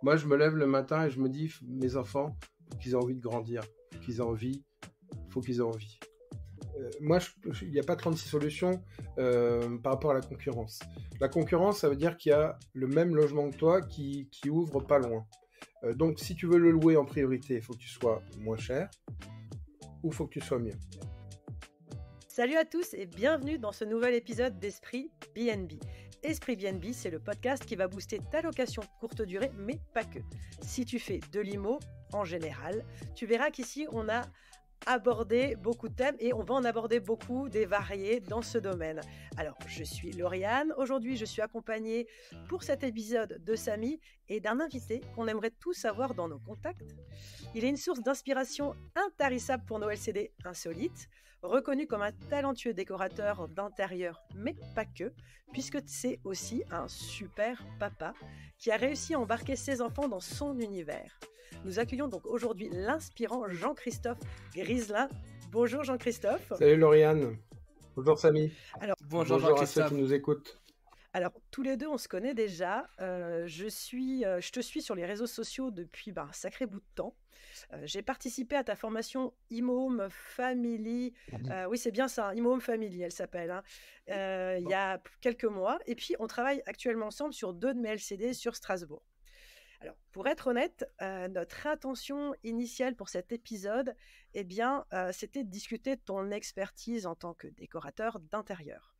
Moi, je me lève le matin et je me dis, mes enfants, qu'ils aient envie de grandir, qu'ils aient envie, faut qu'ils aient envie. Moi, il n'y a pas 36 solutions par rapport à la concurrence. La concurrence, ça veut dire qu'il y a le même logement que toi qui ouvre pas loin. Donc, si tu veux le louer en priorité, il faut que tu sois moins cher ou il faut que tu sois mieux. Salut à tous et bienvenue dans ce nouvel épisode d'Esprit BNB. Esprit BNB, c'est le podcast qui va booster ta location courte durée, mais pas que. Si tu fais de l'IMO en général, tu verras qu'ici, on a abordé beaucoup de thèmes et on va en aborder beaucoup des variés dans ce domaine. Alors, je suis Lauriane. Aujourd'hui, je suis accompagnée pour cet épisode de Samy et d'un invité qu'on aimerait tous avoir dans nos contacts. Il est une source d'inspiration intarissable pour nos LCD insolites, reconnu comme un talentueux décorateur d'intérieur, mais pas que, puisque c'est aussi un super papa qui a réussi à embarquer ses enfants dans son univers. Nous accueillons donc aujourd'hui l'inspirant Jean-Christophe Griselin. Bonjour Jean-Christophe. Salut Lauriane. Bonjour Samy. Alors, bonjour Jean-Christophe. À ceux qui nous écoutent. Alors, tous les deux, on se connaît déjà. Je te suis sur les réseaux sociaux depuis un sacré bout de temps. J'ai participé à ta formation ImoHome Family. Oui, c'est bien ça, ImoHome Family, elle s'appelle. Il y a quelques mois. Et puis, on travaille actuellement ensemble sur 2 de mes LCD sur Strasbourg. Alors, pour être honnête, notre intention initiale pour cet épisode, c'était de discuter de ton expertise en tant que décorateur d'intérieur.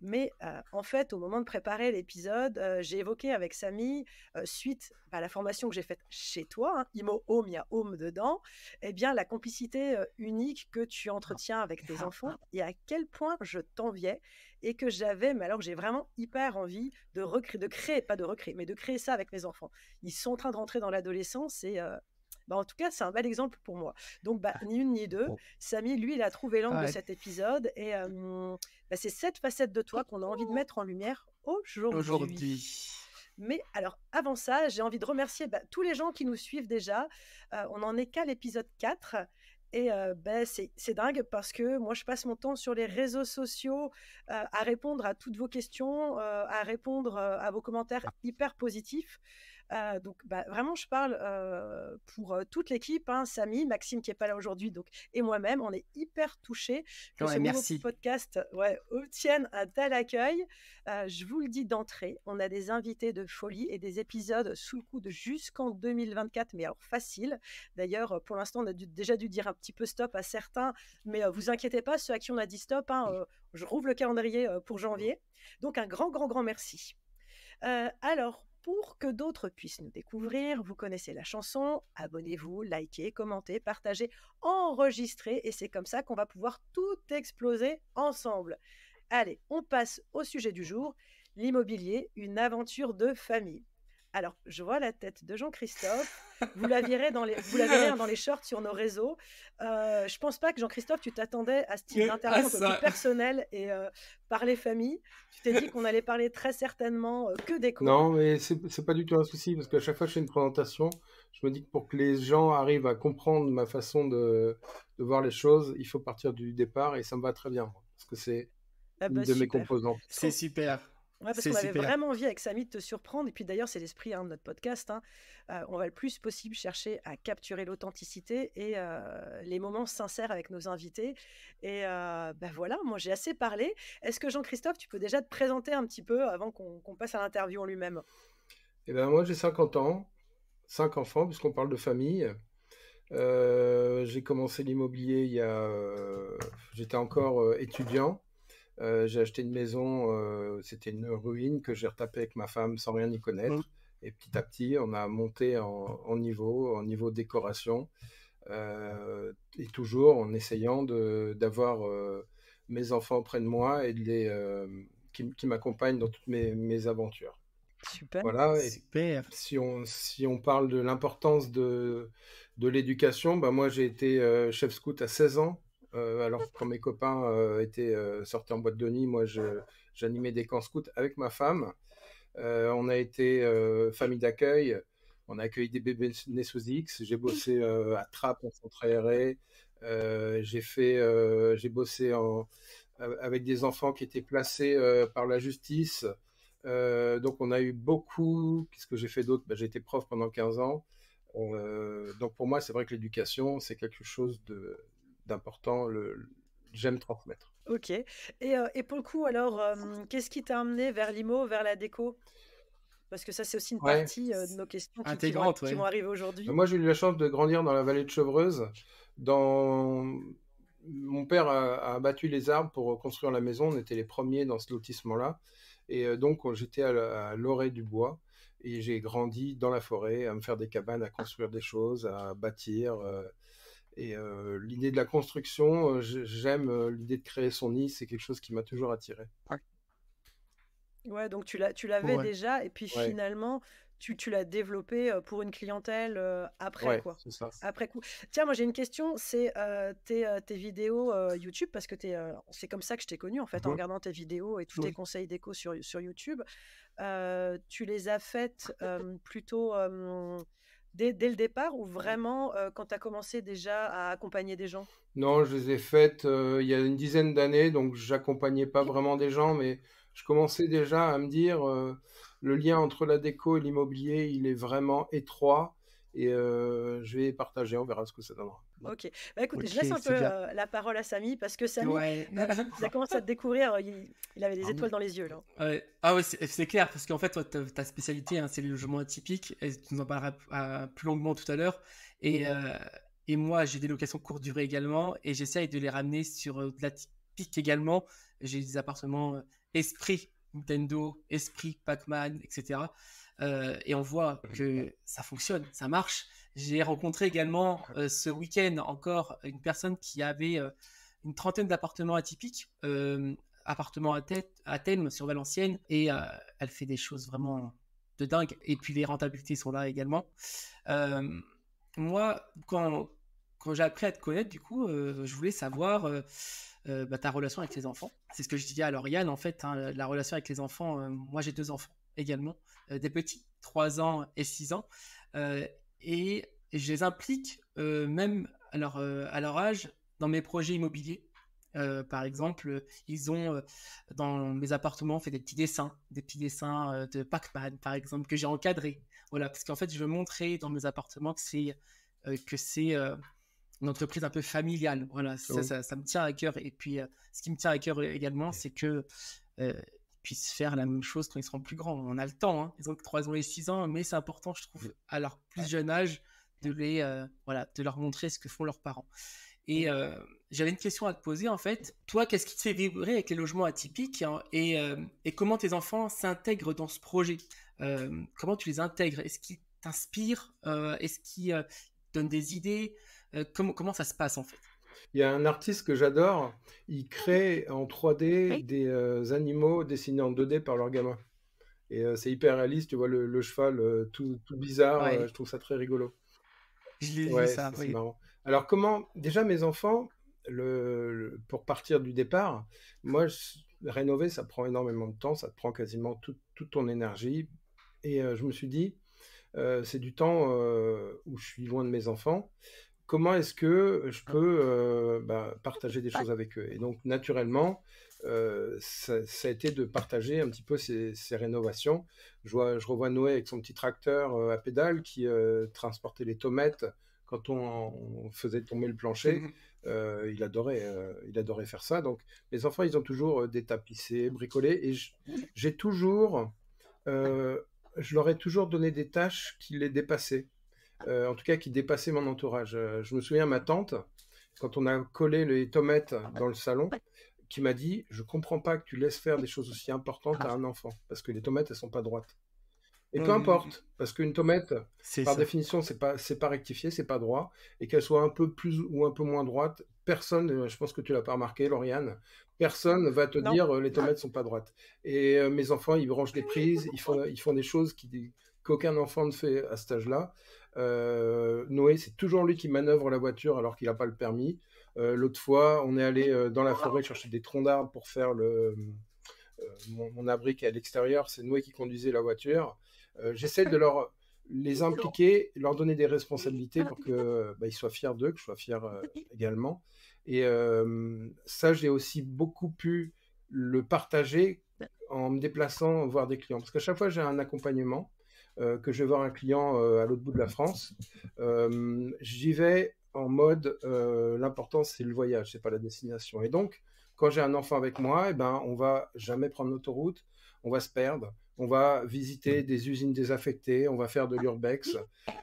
Mais en fait, au moment de préparer l'épisode, j'ai évoqué avec Samy, suite à la formation que j'ai faite chez toi, Imo Home, il y a Home dedans, la complicité unique que tu entretiens avec tes enfants et à quel point je t'enviais et que j'avais, mais alors j'ai vraiment hyper envie de créer ça avec mes enfants. Ils sont en train de rentrer dans l'adolescence et en tout cas, c'est un bel exemple pour moi. Donc, ni une ni deux. Samy, lui, il a trouvé l'angle de cet épisode. Et c'est cette facette de toi qu'on a envie de mettre en lumière aujourd'hui. Mais alors, avant ça, j'ai envie de remercier tous les gens qui nous suivent déjà. On n'en est qu'à l'épisode 4. Et c'est dingue parce que moi, je passe mon temps sur les réseaux sociaux à répondre à toutes vos questions, à répondre à vos commentaires hyper positifs. Donc vraiment je parle pour toute l'équipe, Samy, Maxime qui n'est pas là aujourd'hui et moi-même, on est hyper touchés que ce nouveau podcast obtienne un tel accueil. Je vous le dis d'entrée, on a des invités de folie et des épisodes sous le coude jusqu'en 2024, mais alors facile. D'ailleurs, pour l'instant, on a déjà dû dire un petit peu stop à certains, mais vous inquiétez pas, ceux à qui on a dit stop, je rouvre le calendrier pour janvier. Donc un grand merci. Alors, pour que d'autres puissent nous découvrir, vous connaissez la chanson, abonnez-vous, likez, commentez, partagez, enregistrez, et c'est comme ça qu'on va pouvoir tout exploser ensemble. Allez, on passe au sujet du jour, l'immobilier, une aventure de famille. Alors, je vois la tête de Jean-Christophe. Vous la verrez dans les shorts sur nos réseaux. Je pense pas que Jean-Christophe, tu t'attendais à ce type d'interview un peu plus personnel et parler famille. Tu t'es dit qu'on allait parler très certainement que déco. Non, mais c'est pas du tout un souci parce qu'à chaque fois que je fais une présentation, je me dis que pour que les gens arrivent à comprendre ma façon de voir les choses, il faut partir du départ et ça me va très bien parce que c'est une de mes composantes. C'est super. Ouais, parce qu'on avait vraiment envie avec Samy de te surprendre. Et puis d'ailleurs, c'est l'esprit de notre podcast. On va le plus possible chercher à capturer l'authenticité et les moments sincères avec nos invités. Et voilà, moi j'ai assez parlé. Est-ce que Jean-Christophe, tu peux déjà te présenter un petit peu avant qu'on passe à l'interview en lui-même? Eh ben, moi j'ai 50 ans, 5 enfants, puisqu'on parle de famille. J'ai commencé l'immobilier j'étais encore étudiant. J'ai acheté une maison, c'était une ruine que j'ai retapée avec ma femme sans rien y connaître. Et petit à petit, on a monté en niveau décoration. Et toujours en essayant d'avoir mes enfants près de moi et qui m'accompagnent dans toutes mes aventures. Super. Voilà. Et si on parle de l'importance de l'éducation, moi j'ai été chef scout à 16 ans. Alors quand mes copains étaient sortis en boîte de nuit, moi j'animais des camps scouts avec ma femme. On a été famille d'accueil, on a accueilli des bébés nés sous X. J'ai bossé à Trappes en centre aéré. J'ai bossé avec des enfants qui étaient placés par la justice Donc on a eu beaucoup. Qu'est-ce que j'ai fait d'autre? J'ai été prof pendant 15 ans. Donc pour moi, c'est vrai que l'éducation, c'est quelque chose d'important. J'aime transmettre. OK. Et pour le coup, alors, qu'est-ce qui t'a amené vers l'IMO, vers la déco? Parce que ça, c'est aussi une Ouais. partie, de nos questions Intégrante, qui ouais. vont arriver aujourd'hui. Moi, j'ai eu la chance de grandir dans la vallée de Chevreuse. Dans... Mon père a abattu les arbres pour construire la maison. On était les premiers dans ce lotissement-là. Et donc, j'étais à l'orée du bois. Et j'ai grandi dans la forêt, à me faire des cabanes, à construire des choses, à bâtir. Et l'idée de la construction, j'aime l'idée de créer son nid. C'est quelque chose qui m'a toujours attiré. Ouais, donc tu l'avais Ouais. déjà et puis Ouais, finalement, tu l'as développé, pour une clientèle, après ouais, quoi, c'est ça. après coup. Tiens, moi j'ai une question, c'est, tes vidéos, YouTube parce que c'est comme ça que je t'ai connu en fait, en Mhm. regardant tes vidéos et tous tes Oui. conseils déco sur YouTube. Tu les as faites, plutôt, dès le départ ou vraiment, quand tu as commencé déjà à accompagner des gens? Non, je les ai faites il y a une dizaine d'années, donc j'accompagnais pas vraiment des gens, mais je commençais déjà à me dire le lien entre la déco et l'immobilier, il est vraiment étroit et je vais partager, on verra ce que ça donnera. OK. Bah, écoute, je Ok, laisse un peu, c'est bien. la parole à Samy parce que Samy, Ouais. il a commencé à te découvrir, il avait des étoiles dans les yeux là. Ouais. Ah ouais, c'est clair, parce qu'en fait, toi, ta spécialité, hein, c'est le logement atypique, et tu nous en parleras plus longuement tout à l'heure. Et moi, j'ai des locations courte durée également, et j'essaye de les ramener sur de l'atypique également. J'ai des appartements Esprit Nintendo, Esprit Pac-Man, etc. Et on voit que ça fonctionne, ça marche. J'ai rencontré également ce week-end encore une personne qui avait une trentaine d'appartements atypiques, appartements à thème sur Valenciennes, et elle fait des choses vraiment de dingue. Et puis les rentabilités sont là également. Euh, Moi, quand j'ai appris à te connaître, du coup, je voulais savoir ta relation avec les enfants. C'est ce que je disais à Lauriane, en fait, hein, la relation avec les enfants. Moi, j'ai 2 enfants également, des petits, 3 ans et 6 ans. Euh, et je les implique, même à leur âge, dans mes projets immobiliers. Par exemple, ils ont, dans mes appartements, fait des petits dessins de Pac-Man, par exemple, que j'ai encadrés. Voilà, parce qu'en fait, je veux montrer dans mes appartements que c'est une entreprise un peu familiale. Voilà, Oui. ça me tient à cœur. Et puis, ce qui me tient à cœur également, c'est que ils puissent faire la même chose quand ils seront plus grands. On a le temps, hein. Ils ont que 3 ans et 6 ans, mais c'est important, je trouve, à leur plus jeune âge, de leur montrer ce que font leurs parents. Et j'avais une question à te poser, en fait. Toi, qu'est-ce qui te fait vibrer avec les logements atypiques, hein, et comment tes enfants s'intègrent dans ce projet? Comment tu les intègres? Est-ce qu'ils t'inspirent? Est-ce qu'ils donnent des idées? Comment ça se passe, en fait? Il y a un artiste que j'adore, il crée en 3D Oui. des animaux dessinés en 2D par leurs gamins. Et c'est hyper réaliste, tu vois le cheval tout bizarre, Ouais, je trouve ça très rigolo. je l'ai vu Ouais, ça, c'est oui. marrant. Alors comment, déjà mes enfants, pour partir du départ, moi, rénover, ça prend énormément de temps, ça te prend quasiment toute ton énergie. Et je me suis dit, c'est du temps où je suis loin de mes enfants. Comment est-ce que je peux partager des choses avec eux? Et donc, naturellement, ça a été de partager un petit peu ces rénovations. Je revois Noé avec son petit tracteur à pédale qui transportait les tomates quand on faisait tomber le plancher. Il adorait faire ça. Donc, les enfants, ils ont toujours détapissé, bricolé. Et j'ai toujours, euh, je leur ai toujours donné des tâches qui les dépassaient, en tout cas qui dépassait mon entourage. Je me souviens, ma tante, quand on a collé les tomates dans le salon, qui m'a dit, je comprends pas que tu laisses faire des choses aussi importantes à un enfant, parce que les tomates, elles sont pas droites. Et peu Mhm. importe, parce qu'une tomate, C'est par ça. définition, c'est pas rectifié, c'est pas droit, et qu'elle soit un peu plus ou un peu moins droite, personne, je pense que tu l'as pas remarqué, Lauriane, personne va te Non. dire les tomates sont pas droites. Et mes enfants, ils branchent des prises, ils font des choses qu'aucun enfant ne fait à cet âge-là. Noé, c'est toujours lui qui manœuvre la voiture alors qu'il n'a pas le permis. L'autre fois, on est allé dans la forêt chercher des troncs d'arbres pour faire mon abri qui est à l'extérieur. C'est Noé qui conduisait la voiture. J'essaie de les impliquer, leur donner des responsabilités pour que ils soient fiers d'eux, que je sois fier également. Et ça, j'ai aussi beaucoup pu le partager en me déplaçant voir des clients. Parce qu'à chaque fois, j'ai un accompagnement, que je vais voir un client à l'autre bout de la France. J'y vais en mode, l'important, c'est le voyage, c'est pas la destination. Et donc, quand j'ai un enfant avec moi, eh ben, on va jamais prendre l'autoroute, on va se perdre, on va visiter des usines désaffectées, on va faire de l'urbex,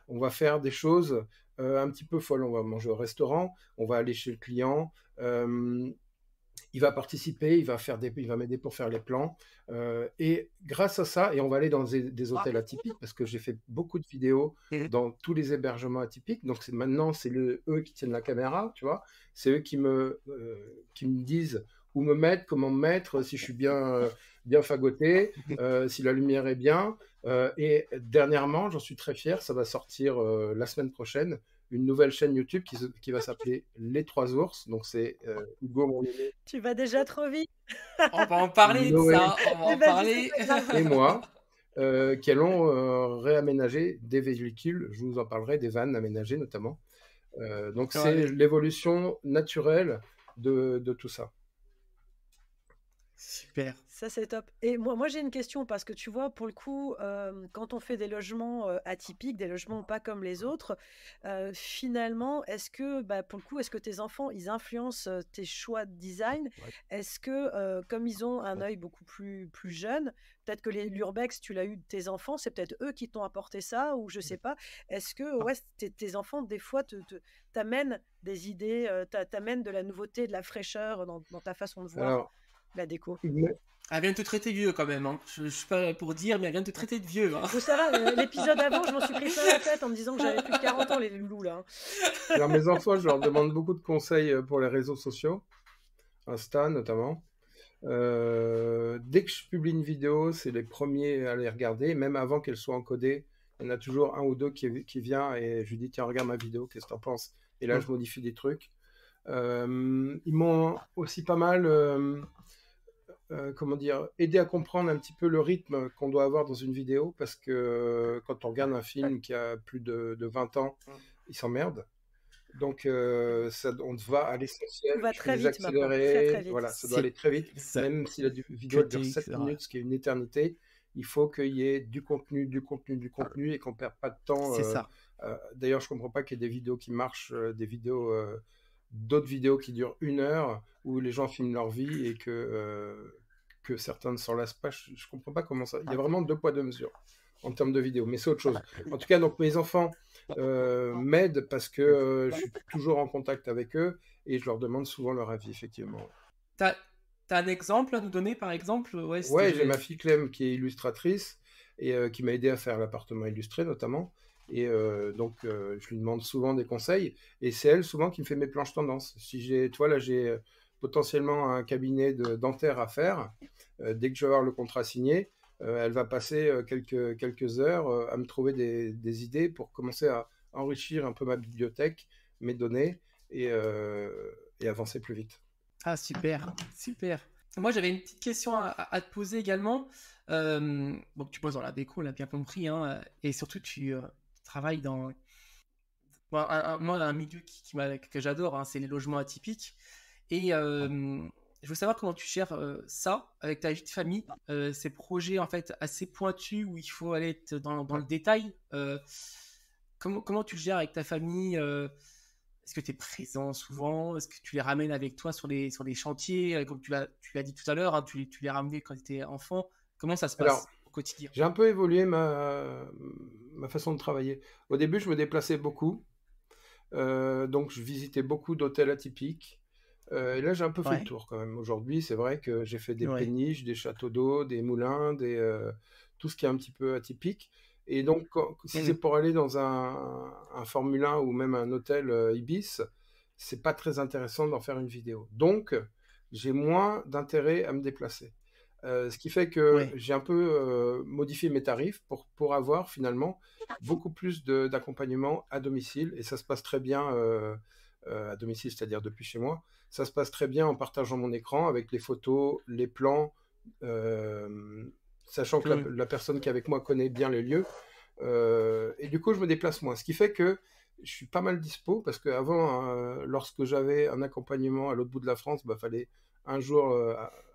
on va faire des choses un petit peu folles. On va manger au restaurant, on va aller chez le client. Il va participer, il va m'aider pour faire les plans. Et grâce à ça, et on va aller dans des hôtels atypiques, parce que j'ai fait beaucoup de vidéos dans tous les hébergements atypiques. Donc maintenant, c'est eux qui tiennent la caméra, tu vois. C'est eux qui me disent où me mettre, comment me mettre, si je suis bien fagoté, si la lumière est bien. Et dernièrement, j'en suis très fier, ça va sortir la semaine prochaine, une nouvelle chaîne YouTube qui va s'appeler Les Trois Ours. Donc c'est Hugo, mon aîné. Tu vas déjà trop vite. On va en parler de ça, on va en parler. Et moi, qui allons réaménager des véhicules. Je vous en parlerai, des vannes aménagées notamment. Donc c'est l'évolution naturelle de tout ça. Super. Ça, c'est top. Et moi j'ai une question parce que tu vois, pour le coup, quand on fait des logements atypiques, des logements pas comme les autres, finalement, est-ce que, pour le coup, est-ce que tes enfants, ils influencent tes choix de design? Est-ce que, comme ils ont un œil beaucoup plus jeune, peut-être que l'urbex, tu l'as eu de tes enfants, c'est peut-être eux qui t'ont apporté ça, ou je sais pas. Est-ce que tes enfants, des fois, t'amènent des idées, t'amènent de la nouveauté, de la fraîcheur dans ta façon de voir? Alors, la déco. Elle vient de te traiter vieux quand même. Hein. Je suis pas pour dire, mais elle vient de te traiter de vieux. Hein. Vous savez, l'épisode avant, je m'en suis pris plein la tête en me disant que j'avais plus de 40 ans, les loulous là. Alors mes enfants, je leur demande beaucoup de conseils pour les réseaux sociaux, Insta notamment. Dès que je publie une vidéo, c'est les premiers à les regarder, même avant qu'elle soit encodée. Il y en a toujours un ou deux qui vient et je lui dis tiens, regarde ma vidéo, qu'est-ce que t'en penses? Et là, je modifie des trucs. Ils m'ont aussi pas mal comment dire, aider à comprendre un petit peu le rythme qu'on doit avoir dans une vidéo, parce que quand on regarde un film qui a plus de 20 ans, il s'emmerde. Donc, on va à l'essentiel, on va je très vais vite accélérer, très, très vite. Voilà, ça doit aller très vite, même si la vidéo dure 7 minutes, ce qui est une éternité, il faut qu'il y ait du contenu, et qu'on ne perde pas de temps. C'est ça. D'ailleurs, je ne comprends pas qu'il y ait des vidéos qui marchent, d'autres vidéos qui durent 1 heure, où les gens filment leur vie et que certains ne s'en lassent pas. Je ne comprends pas comment ça... Il y a vraiment 2 poids 2 mesures en termes de vidéos, mais c'est autre chose. En tout cas, donc mes enfants m'aident parce que je suis toujours en contact avec eux et je leur demande souvent leur avis, effectivement. T'as un exemple à nous donner, par exemple? Ouais, j'ai ma fille Clem qui est illustratrice et qui m'a aidé à faire l'appartement illustré notamment. Et donc, je lui demande souvent des conseils. Et c'est elle souvent qui me fait mes planches tendance. Toi, là, j'ai potentiellement un cabinet de dentaire à faire. Dès que je vais avoir le contrat signé, elle va passer quelques heures à me trouver des idées pour commencer à enrichir un peu ma bibliothèque, mes données et avancer plus vite. Ah, super, super. Moi, j'avais une petite question à te poser également. Donc, tu poses dans la déco, on l'a bien compris, hein, et surtout, tu travailles dans un milieu que j'adore, hein, c'est les logements atypiques. Et je veux savoir comment tu gères ça avec ta vie de famille, ces projets en fait assez pointus où il faut aller être dans le détail. Comment tu le gères avec ta famille? Est-ce que tu es présent souvent? Est-ce que tu les ramènes avec toi sur les chantiers? Comme tu l'as dit tout à l'heure, hein, tu les ramenais quand tu étais enfant. Comment ça se passe au quotidien? J'ai un peu évolué ma façon de travailler. Au début, je me déplaçais beaucoup. Donc, je visitais beaucoup d'hôtels atypiques. Et là, j'ai un peu fait le tour quand même. Aujourd'hui, c'est vrai que j'ai fait des péniches, des châteaux d'eau, des moulins, tout ce qui est un petit peu atypique. Et donc, si c'est pour aller dans un Formule 1 ou même un hôtel Ibis, c'est pas très intéressant d'en faire une vidéo. Donc, j'ai moins d'intérêt à me déplacer. Ce qui fait que j'ai un peu modifié mes tarifs pour avoir finalement beaucoup plus d'accompagnement à domicile. Et ça se passe très bien à domicile, c'est-à-dire depuis chez moi. Ça se passe très bien en partageant mon écran avec les photos, les plans, sachant que la personne qui est avec moi connaît bien les lieux. Et du coup, je me déplace moins. Ce qui fait que je suis pas mal dispo parce qu'avant, lorsque j'avais un accompagnement à l'autre bout de la France, fallait un jour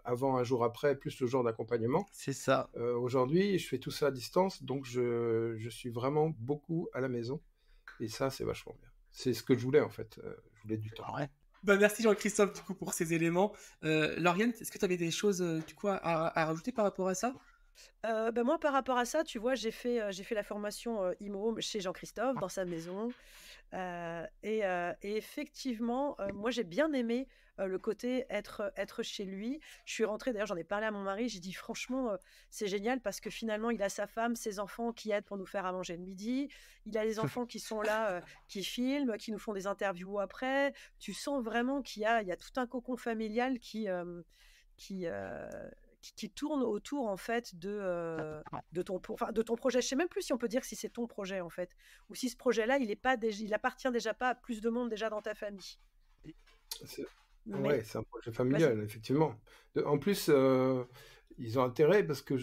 avant, un jour après, plus le jour d'accompagnement. C'est ça. Aujourd'hui, je fais tout ça à distance, donc je suis vraiment beaucoup à la maison. Et ça, c'est vachement bien. C'est ce que je voulais, en fait. Je voulais du temps. Ouais. Bah, merci Jean-Christophe, du coup, pour ces éléments. Lauriane, est-ce que tu avais des choses, du coup, à rajouter par rapport à ça? Moi, par rapport à ça, tu vois, j'ai fait la formation IMO chez Jean-Christophe, dans sa maison. Et effectivement, moi, j'ai bien aimé le côté être chez lui. Je suis rentrée, d'ailleurs, j'en ai parlé à mon mari. J'ai dit, franchement, c'est génial parce que finalement, il a sa femme, ses enfants qui aident pour nous faire à manger le midi. Il a les enfants qui sont là, qui filment, qui nous font des interviews après. Tu sens vraiment qu'il y a tout un cocon familial qui, qui tourne autour en fait de ton projet. Je sais même plus si on peut dire si c'est ton projet en fait, ou si ce projet-là il appartient déjà pas à plus de monde déjà dans ta famille. Ouais, c'est un projet familial, effectivement. En plus, ils ont intérêt parce que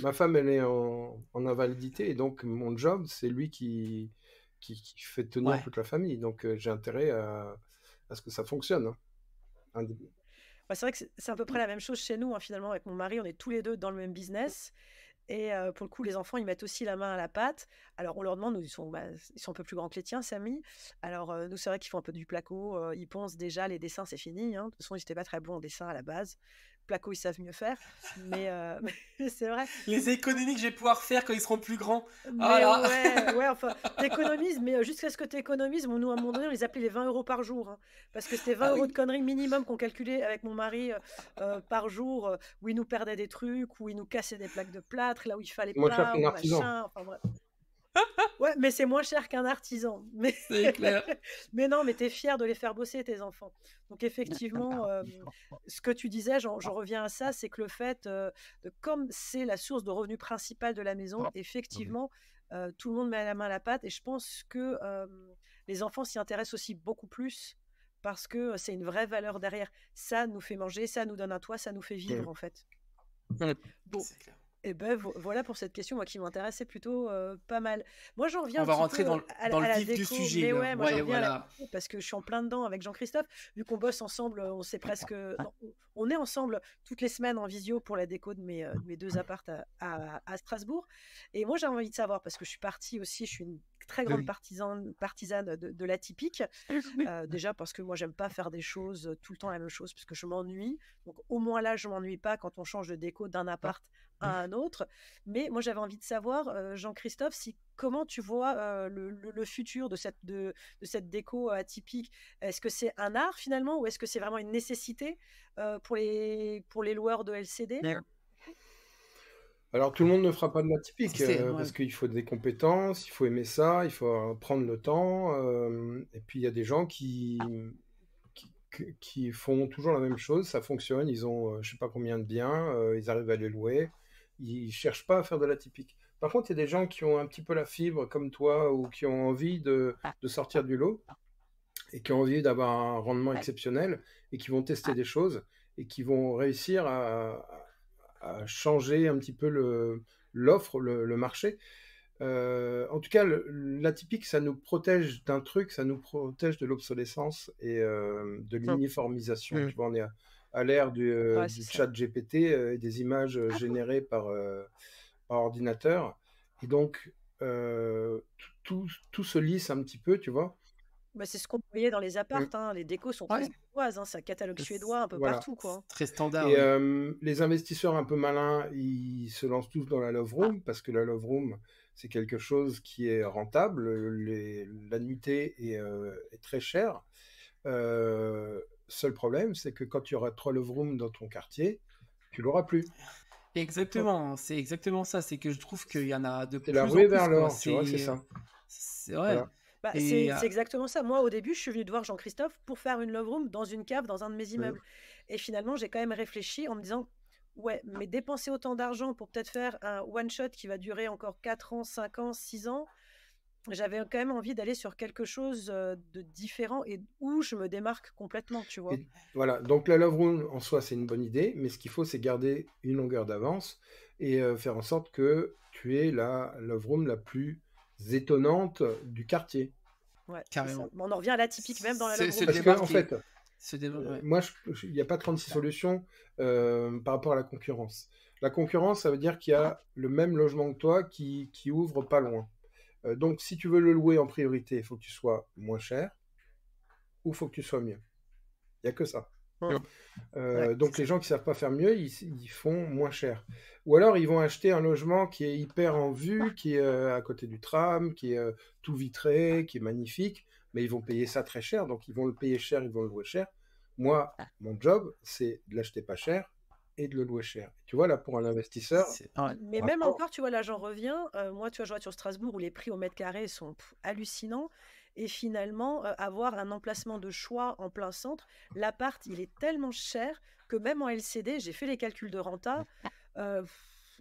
ma femme, elle est en invalidité et donc mon job, c'est lui qui fait tenir toute la famille. Donc j'ai intérêt à ce que ça fonctionne. Hein. C'est vrai que c'est à peu près la même chose chez nous, hein, finalement, avec mon mari, on est tous les deux dans le même business. Et pour le coup, les enfants, ils mettent aussi la main à la pâte. Alors, on leur demande, nous, ils sont un peu plus grands que les tiens, Samy. Alors, nous, c'est vrai qu'ils font un peu du placo. Ils poncent déjà, les dessins, c'est fini. Hein. De toute façon, ils n'étaient pas très bons en dessin à la base. Placo, ils savent mieux faire. Mais c'est vrai. Les économies que je vais pouvoir faire quand ils seront plus grands. Mais ouais, enfin, t'économises, mais jusqu'à ce que t'économises, nous, à un moment donné, on les appelait les 20 € par jour. Hein, parce que c'était 20 € de conneries minimum qu'on calculait avec mon mari par jour, où il nous perdait des trucs, où il nous cassait des plaques de plâtre, là où il fallait pas, ou machin. Enfin, bref. Ouais, mais c'est moins cher qu'un artisan. Mais... C'est clair. Mais non, mais t'es fier de les faire bosser, tes enfants. Donc effectivement, ce que tu disais, j'en reviens à ça, c'est que le fait, comme c'est la source de revenus principale de la maison, effectivement, tout le monde met la main à la pâte. Et je pense que les enfants s'y intéressent aussi beaucoup plus parce que c'est une vraie valeur derrière. Ça nous fait manger, ça nous donne un toit, ça nous fait vivre en fait. Bon. C'est clair. Et ben voilà pour cette question, moi qui m'intéressait plutôt pas mal. Moi j'en reviens On va rentrer dans le vif du sujet. Mais ouais, moi j'en reviens à la déco parce que je suis en plein dedans avec Jean-Christophe. Vu qu'on bosse ensemble, on sait presque. Non, on est ensemble toutes les semaines en visio pour la déco de mes deux appartes à Strasbourg. Et moi j'ai envie de savoir parce que je suis partie aussi, je suis une très grande partisane de l'atypique. Déjà parce que moi j'aime pas faire des choses tout le temps la même chose parce que je m'ennuie. Donc au moins là je m'ennuie pas quand on change de déco d'un appart à un autre. Mais moi j'avais envie de savoir, Jean-Christophe, comment tu vois le futur de cette déco atypique. Est-ce que c'est un art finalement ou est-ce que c'est vraiment une nécessité pour les loueurs de LCD? Alors tout le monde ne fera pas de l'atypique parce qu'il faut des compétences, il faut aimer ça, il faut prendre le temps. Et puis il y a des gens qui font toujours la même chose, ça fonctionne, ils ont je sais pas combien de biens, ils arrivent à les louer, ils cherchent pas à faire de l'atypique. Par contre, il y a des gens qui ont un petit peu la fibre comme toi ou qui ont envie de sortir du lot et qui ont envie d'avoir un rendement exceptionnel et qui vont tester des choses et qui vont réussir à changer un petit peu l'offre, le marché. En tout cas, l'atypique, ça nous protège d'un truc, ça nous protège de l'obsolescence et de l'uniformisation. Tu vois, on est à l'ère du chat GPT et des images générées par ordinateur. Et donc, tout se lisse un petit peu, tu vois. C'est ce qu'on voyait dans les apparts, hein. Les décos sont très suédoises, hein. C'est un catalogue suédois un peu partout, quoi. Très standard. Et les investisseurs un peu malins, ils se lancent tous dans la Love Room parce que la Love Room, c'est quelque chose qui est rentable. L'annuité est très chère. Seul problème, c'est que quand tu auras 3 Love Rooms dans ton quartier, tu l'auras plus. Exactement, c'est exactement ça. C'est que je trouve qu'il y en a de plus en plus. C'est la ruée vers l'or, tu vois, c'est ça. C'est vrai. Voilà. C'est exactement ça. Moi, au début, je suis venue de voir Jean-Christophe pour faire une love room dans une cave, dans un de mes immeubles. Et finalement, j'ai quand même réfléchi en me disant, ouais, mais dépenser autant d'argent pour peut-être faire un one-shot qui va durer encore 4 ans, 5 ans, 6 ans, j'avais quand même envie d'aller sur quelque chose de différent et où je me démarque complètement, tu vois. Voilà, donc la love room en soi, c'est une bonne idée, mais ce qu'il faut, c'est garder une longueur d'avance et faire en sorte que tu aies la love room la plus étonnante du quartier. Ouais, carrément. On en revient à l'atypique même dans la love room. Parce qu'en fait, se développe, ouais. Moi, il n'y a pas 36 solutions par rapport à la concurrence. La concurrence, ça veut dire qu'il y a le même logement que toi qui ouvre pas loin. Donc, si tu veux le louer en priorité, il faut que tu sois moins cher ou il faut que tu sois mieux. Il n'y a que ça. Donc, les gens qui ne savent pas faire mieux, ils font moins cher. Ou alors, ils vont acheter un logement qui est hyper en vue, qui est à côté du tram, qui est tout vitré, qui est magnifique, mais ils vont payer ça très cher. Donc, ils vont le payer cher, ils vont le louer cher. Moi, mon job, c'est de l'acheter pas cher et de le louer cher. Tu vois, là, pour un investisseur... Mais même encore, tu vois, là, j'en reviens. Moi, tu vois, je vois sur Strasbourg où les prix au mètre carré sont hallucinants. Et finalement, avoir un emplacement de choix en plein centre, l'appart, il est tellement cher que même en LCD, j'ai fait les calculs de renta,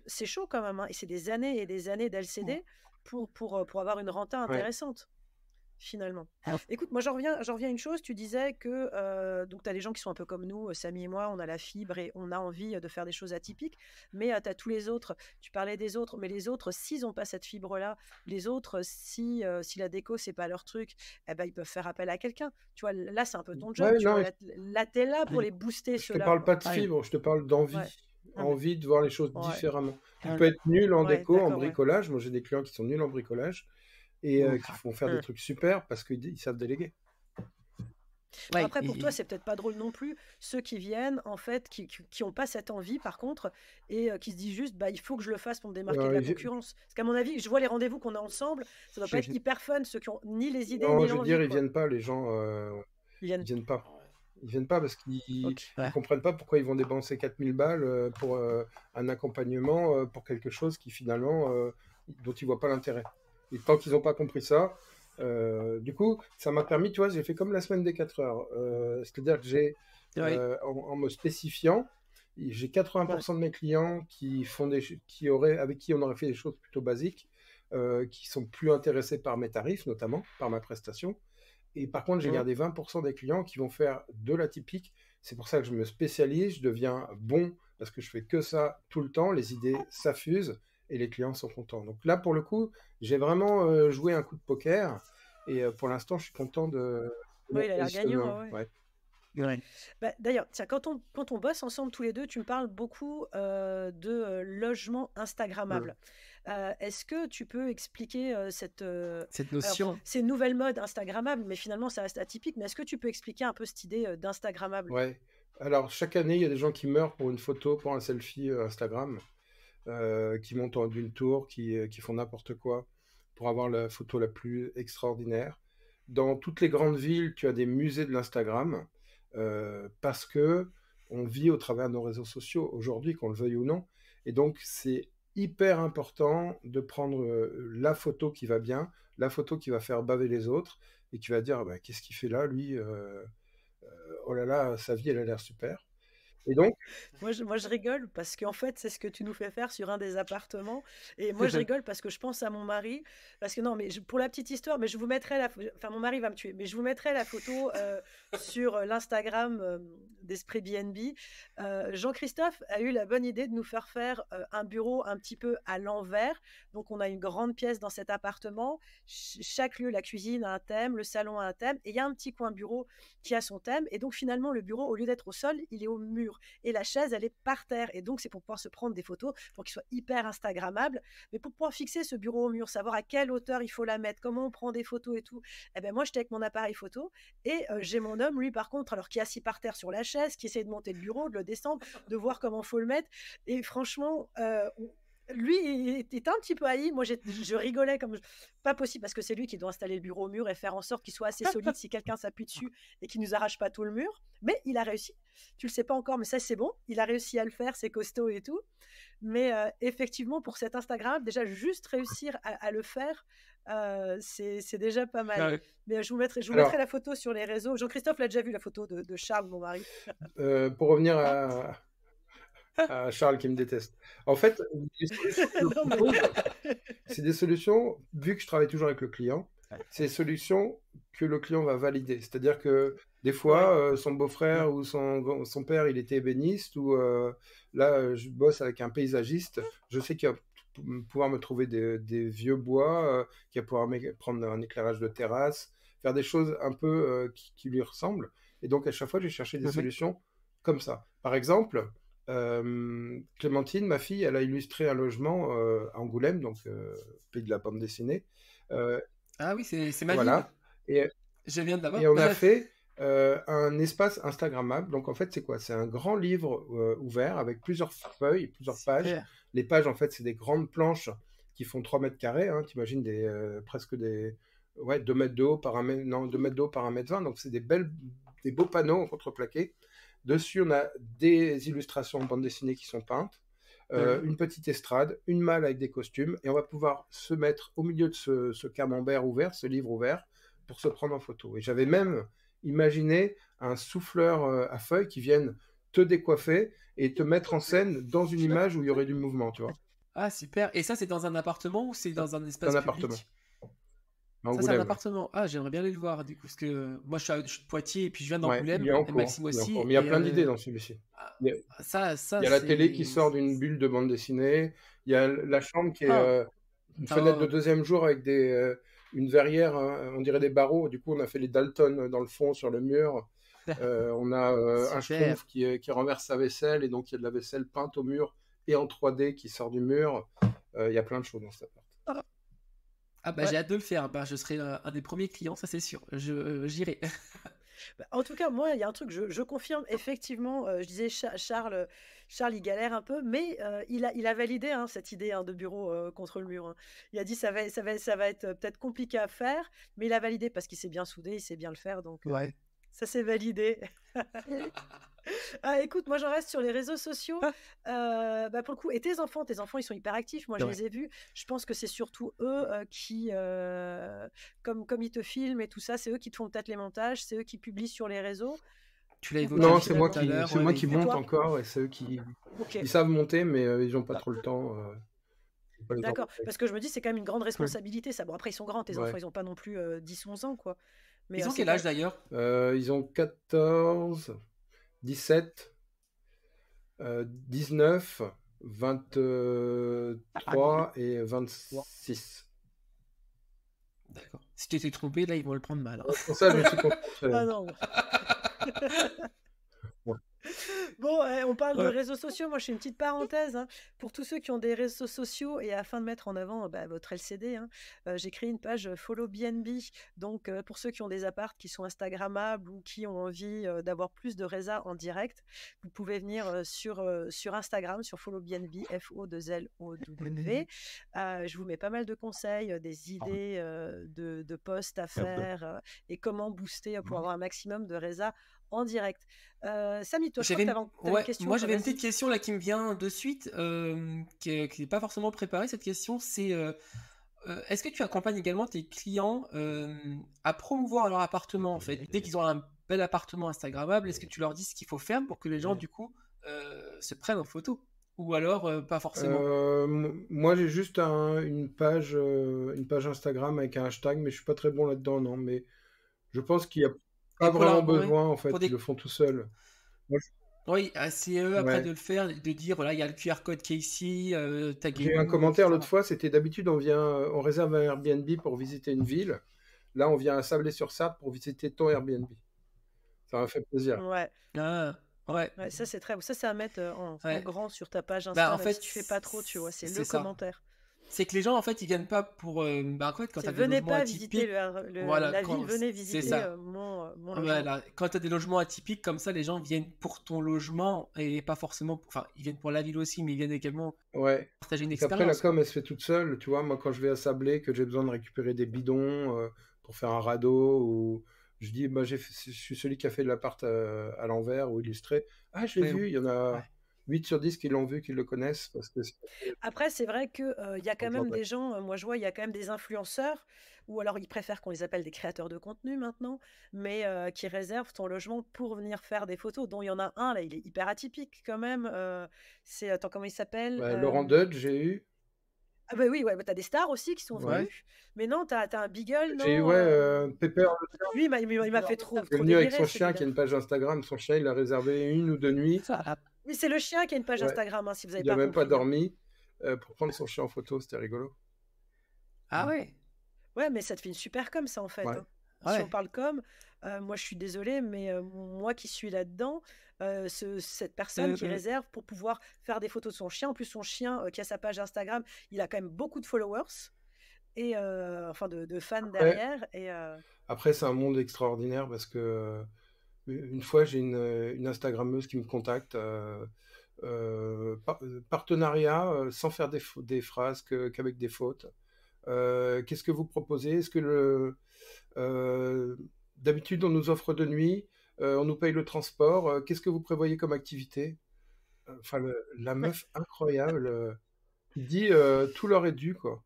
c'est chaud quand même, hein. Et c'est des années et des années d'LCD pour avoir une renta intéressante. Finalement. Écoute, moi j'en reviens à une chose, tu disais que donc tu as des gens qui sont un peu comme nous, Samy et moi, on a la fibre et on a envie de faire des choses atypiques, mais tu as tous les autres, tu parlais des autres, mais les autres, s'ils n'ont pas cette fibre-là, les autres, si la déco, c'est pas leur truc, eh ben, ils peuvent faire appel à quelqu'un. Tu vois, là, c'est un peu ton job, tu vois, là, t'es là pour les booster, je te parle pas de fibre, je te parle d'envie. Envie de voir les choses différemment. Tu peux être nul en déco, en bricolage. Moi, j'ai des clients qui sont nuls en bricolage et qui font faire des trucs super parce qu'ils savent déléguer. Après, pour toi, c'est peut-être pas drôle non plus, ceux qui viennent, en fait, qui n'ont pas cette envie, par contre, et qui se disent juste, bah, il faut que je le fasse pour me démarquer de la concurrence. Parce qu'à mon avis, je vois les rendez-vous qu'on a ensemble, ça doit pas être hyper fun, ceux qui ont ni les idées, ni l'envie. Non, je veux dire, ils viennent pas, les gens, ils viennent pas. Ils viennent pas parce qu'ils comprennent pas pourquoi ils vont dépenser 4000 balles pour un accompagnement pour quelque chose qui finalement dont ils voient pas l'intérêt. Et tant qu'ils n'ont pas compris ça, du coup, ça m'a permis, tu vois, j'ai fait comme la semaine des 4 heures. C'est-à-dire que j'ai, en me spécifiant, j'ai 80% de mes clients qui font avec qui on aurait fait des choses plutôt basiques, qui sont plus intéressés par mes tarifs, notamment par ma prestation. Et par contre, j'ai gardé 20% des clients qui vont faire de l'atypique. C'est pour ça que je me spécialise, je deviens bon parce que je fais que ça tout le temps. Les idées s'affusent et les clients sont contents. Donc là, pour le coup, j'ai vraiment joué un coup de poker. Et pour l'instant, je suis content de... Oui, il a l'air gagnant, ouais. Bah, d'ailleurs, tiens, quand on bosse ensemble tous les deux, tu me parles beaucoup de logement Instagrammable. Est-ce que tu peux expliquer cette notion? Alors, c'est une nouvelle mode Instagrammable, mais finalement, ça reste atypique. Mais est-ce que tu peux expliquer un peu cette idée d'Instagrammable? Ouais. Alors, chaque année, il y a des gens qui meurent pour une photo, pour un selfie Instagram, qui montent en d'une tour, qui font n'importe quoi pour avoir la photo la plus extraordinaire. Dans toutes les grandes villes, tu as des musées de l'Instagram. Parce que on vit au travers de nos réseaux sociaux aujourd'hui, qu'on le veuille ou non. Et donc, c'est hyper important de prendre la photo qui va bien, la photo qui va faire baver les autres, et qui va dire, bah, qu'est-ce qu'il fait là, lui oh là là, sa vie, elle a l'air super. Et donc, moi, je rigole parce qu'en fait, c'est ce que tu nous fais faire sur un des appartements. Et moi, je rigole parce que je pense à mon mari. Parce que non, mais pour la petite histoire, mais je vous mettrai enfin, mon mari va me tuer, mais je vous mettrai la photo sur l'Instagram d'Esprit BNB. Jean-Christophe a eu la bonne idée de nous faire un bureau un petit peu à l'envers. Donc, on a une grande pièce dans cet appartement. Chaque lieu, la cuisine a un thème, le salon a un thème. Et il y a un petit coin bureau qui a son thème. Et donc, finalement, le bureau, au lieu d'être au sol, il est au mur. Et la chaise, elle est par terre. Et donc, c'est pour pouvoir se prendre des photos, pour qu'il soit hyper Instagrammable. Mais pour pouvoir fixer ce bureau au mur, savoir à quelle hauteur il faut la mettre, comment on prend des photos et tout, eh ben moi, j'étais avec mon appareil photo. Et j'ai mon homme, lui, par contre, alors qui est assis par terre sur la chaise, qui essaie de monter le bureau, de le descendre, de voir comment il faut le mettre. Et franchement, lui, il était un petit peu haï. Moi, je rigolais comme pas possible parce que c'est lui qui doit installer le bureau au mur et faire en sorte qu'il soit assez solide si quelqu'un s'appuie dessus et qu'il nous arrache pas tout le mur. Mais il a réussi. Tu le sais pas encore, mais ça, c'est bon. Il a réussi à le faire, c'est costaud et tout. Mais effectivement, pour cet Instagram, déjà, juste réussir à le faire, c'est déjà pas mal. Mais je vous mettrai la photo sur les réseaux. Jean-Christophe l'a déjà vu, la photo de Charles, mon mari. Pour revenir à Charles qui me déteste. En fait, c'est des solutions, vu que je travaille toujours avec le client, c'est des solutions que le client va valider. C'est-à-dire que des fois, son beau-frère ou son père, il était ébéniste, ou là, je bosse avec un paysagiste, je sais qu'il va pouvoir me trouver des vieux bois, qu'il va pouvoir prendre un éclairage de terrasse, faire des choses un peu qui lui ressemblent. Et donc, à chaque fois, j'ai cherché des Mhm. solutions comme ça. Par exemple, Clémentine, ma fille, elle a illustré un logement à Angoulême, donc pays de la bande dessinée. Euh, Ah oui, c'est ma ville. voilà. Et, Je viens de et là-bas. on a fait un espace Instagrammable. Donc, en fait, c'est quoi? C'est un grand livre ouvert avec plusieurs feuilles, plusieurs pages. Super. Les pages, en fait, c'est des grandes planches qui font 3 mètres carrés. Hein. T'imagines presque des... Ouais, 2 mètres de haut par 1 mètre... Non, 2 mètres de haut par 1 mètre 20. Donc, c'est des beaux panneaux contreplaqués. Dessus, on a des illustrations en bande dessinée qui sont peintes, une petite estrade, une malle avec des costumes, et on va pouvoir se mettre au milieu de ce camembert ouvert, ce livre ouvert, pour se prendre en photo. Et j'avais même imaginé un souffleur à feuilles qui vienne te décoiffer et te mettre en scène dans une image où il y aurait du mouvement, tu vois. Ah, super. Et ça, c'est dans un appartement ou c'est dans un C'est un espace appartement, public? à Ça, c'est un Angoulême. appartement. Ah, j'aimerais bien aller le voir, du coup, parce que moi, je suis de Poitiers et puis je viens Ouais, il d'Angoulême, est en et cours. Maxime Il est en cours. aussi. Mais il y a plein d'idées dans celui-ci. Ah, Il y a, il ça, y a la télé qui c'est. sort d'une bulle de bande dessinée. Il y a la chambre qui est Ah, une fenêtre de attends, deuxième jour avec une verrière, hein, on dirait des barreaux. Du coup, on a fait les Dalton dans le fond sur le mur. On a un super. schtroumpf qui renverse sa vaisselle et donc il y a de la vaisselle peinte au mur et en 3D qui sort du mur. Il y a plein de choses dans cet appart. Ah, bah, Ouais. j'ai hâte de le faire. Bah, je serai un des premiers clients, ça, c'est sûr. J'irai. Bah, en tout cas, moi, il y a un truc, je confirme, effectivement, je disais Charles, il galère un peu, mais il a validé hein, cette idée hein, de bureau contre le mur. Hein. Il a dit ça va être peut-être compliqué à faire, mais il a validé parce qu'il sait bien souder, il sait bien le faire, donc Ouais. ça s'est validé. Ah, écoute, moi j'en reste sur les réseaux sociaux. Bah, pour le coup, et tes enfants, ils sont hyper actifs. Moi, je Ouais. les ai vus. Je pense que c'est surtout eux qui, comme ils te filment et tout ça, c'est eux qui te font peut-être les montages, c'est eux qui publient sur les réseaux. Tu l'as Ou évoqué Non, un pas petit c'est peu moi tout finalement. à qui, l'heure. c'est moi Mais qui C'est monte toi? encore et c'est eux qui Ok, ils savent monter, mais ils n'ont pas trop le temps. Faut pas les d'accord. embêter. Parce que je me dis, c'est quand même une grande cool. responsabilité, ça. Bon, après, ils sont grands, tes enfants, Ouais. ils n'ont pas non plus 10-11 ans, quoi. Mais Ils ont c'est quel quand âge même... d'ailleurs? Ils ont 14, 17, 19, Ah, 23 et 26. d'accord. Si tu t'es trompé, là, ils vont le prendre mal. Hein. C'est pour ça que je me suis concentré. Ah non. Ouais. Bon, on parle de Ouais. réseaux sociaux. Moi, je fais une petite parenthèse. Hein. Pour tous ceux qui ont des réseaux sociaux et afin de mettre en avant votre LCD, hein, j'ai créé une page Follow BNB. Donc, pour ceux qui ont des apparts qui sont Instagrammables ou qui ont envie d'avoir plus de résa en direct, vous pouvez venir sur Instagram, sur Follow BNB, FO2LOW. Je vous mets pas mal de conseils, des idées de posts à faire et comment booster pour avoir un maximum de résa en direct. Samy, toi, je crois que tu avais une Ouais, question. moi j'avais une Vas-y. petite question là qui me vient de suite, qui n'est pas forcément préparée. Cette question, c'est est-ce que tu accompagnes également tes clients à promouvoir leur appartement en fait? Dès qu'ils ont un bel appartement Instagrammable, est-ce que tu leur dis ce qu'il faut faire pour que les gens du coup se prennent en photo? Ou alors pas forcément? Moi, j'ai juste une page Instagram avec un hashtag, mais je suis pas très bon là-dedans, non. Mais je pense qu'il n'y a pas Et pour vraiment ouais, besoin, en pour fait. Ils des le font tout seuls. Moi, oui, c'est eux après de ouais. le faire, de dire voilà, il y a le QR code qui est ici, J'ai eu un taguez-nous, commentaire etc. l'autre fois, c'était d'habitude, on réserve un Airbnb pour visiter une ville. Là, on vient à Sablé-sur-Sarthe pour visiter ton Airbnb. Ça m'a fait plaisir. Ouais. Ah, ouais, Ouais, ça, c'est très beau. Ça, c'est à mettre en ouais. grand sur ta page Bah, Insta, en même si fait, tu fais pas trop, tu vois. C'est c'est le ça. commentaire. C'est que les gens, en fait, ils viennent pas pour. Bah, en fait, quand C'est tu as des venez logements pas visiter atypiques, voilà, la ville, venez c'est visiter ça. mon logement. Voilà. Quand tu as des logements atypiques comme ça, les gens viennent pour ton logement et pas forcément. Enfin, ils viennent pour la ville aussi, mais ils viennent également Ouais. partager une Parce qu'après, la expérience, com, quoi. elle se fait toute seule. Tu vois, moi, quand je vais à Sablé, que j'ai besoin de récupérer des bidons pour faire un radeau, ou je dis, bah, je suis celui qui a fait l'appart à l'envers ou illustré. Ah, je l'ai Ouais, vu. Il y en a ouais. 8 sur 10 qui l'ont vu, qui le connaissent. Parce que Après, c'est vrai qu'il y a quand même ouais. des gens, moi je vois, il y a quand même des influenceurs, ou alors ils préfèrent qu'on les appelle des créateurs de contenu maintenant, mais qui réservent ton logement pour venir faire des photos, dont il y en a un, là, il est hyper atypique quand même. Attends, comment il s'appelle Laurent Dudge, j'ai eu. Ah bah oui, ouais, bah, t'as des stars aussi qui sont Ouais. venues, mais non, t'as un Beagle, J'ai eu, non ouais, Pepper Lui, il m'a fait trop, qui est trop venu avec délirer son chien qui celui-là. a une page Instagram. Son chien, il a réservé 1 ou 2 nuits. Oui, c'est le chien qui a une page Ouais. Instagram, hein, si vous n'avez Il n'a pas même pas compris. Hein. dormi pour prendre son chien en photo. C'était rigolo. Ah ouais. Ouais, mais ça te fait une super com, ça, en fait. Ouais. Hein. si Ouais. on parle moi je suis désolée, mais moi qui suis là-dedans, cette personne qui Mmh. réserve pour pouvoir faire des photos de son chien. En plus, son chien qui a sa page Instagram, il a quand même beaucoup de followers et enfin de fans Ouais. derrière. Et Après, c'est un monde extraordinaire parce que une fois, j'ai une Instagrammeuse qui me contacte, partenariat sans faire des phrases qu'avec des fautes. Qu'est-ce que vous proposez? Est-ce que euh, d'habitude on nous offre de nuit, on nous paye le transport, qu'est-ce que vous prévoyez comme activité? Enfin, la ouais. meuf incroyable, qui dit tout leur est dû, quoi.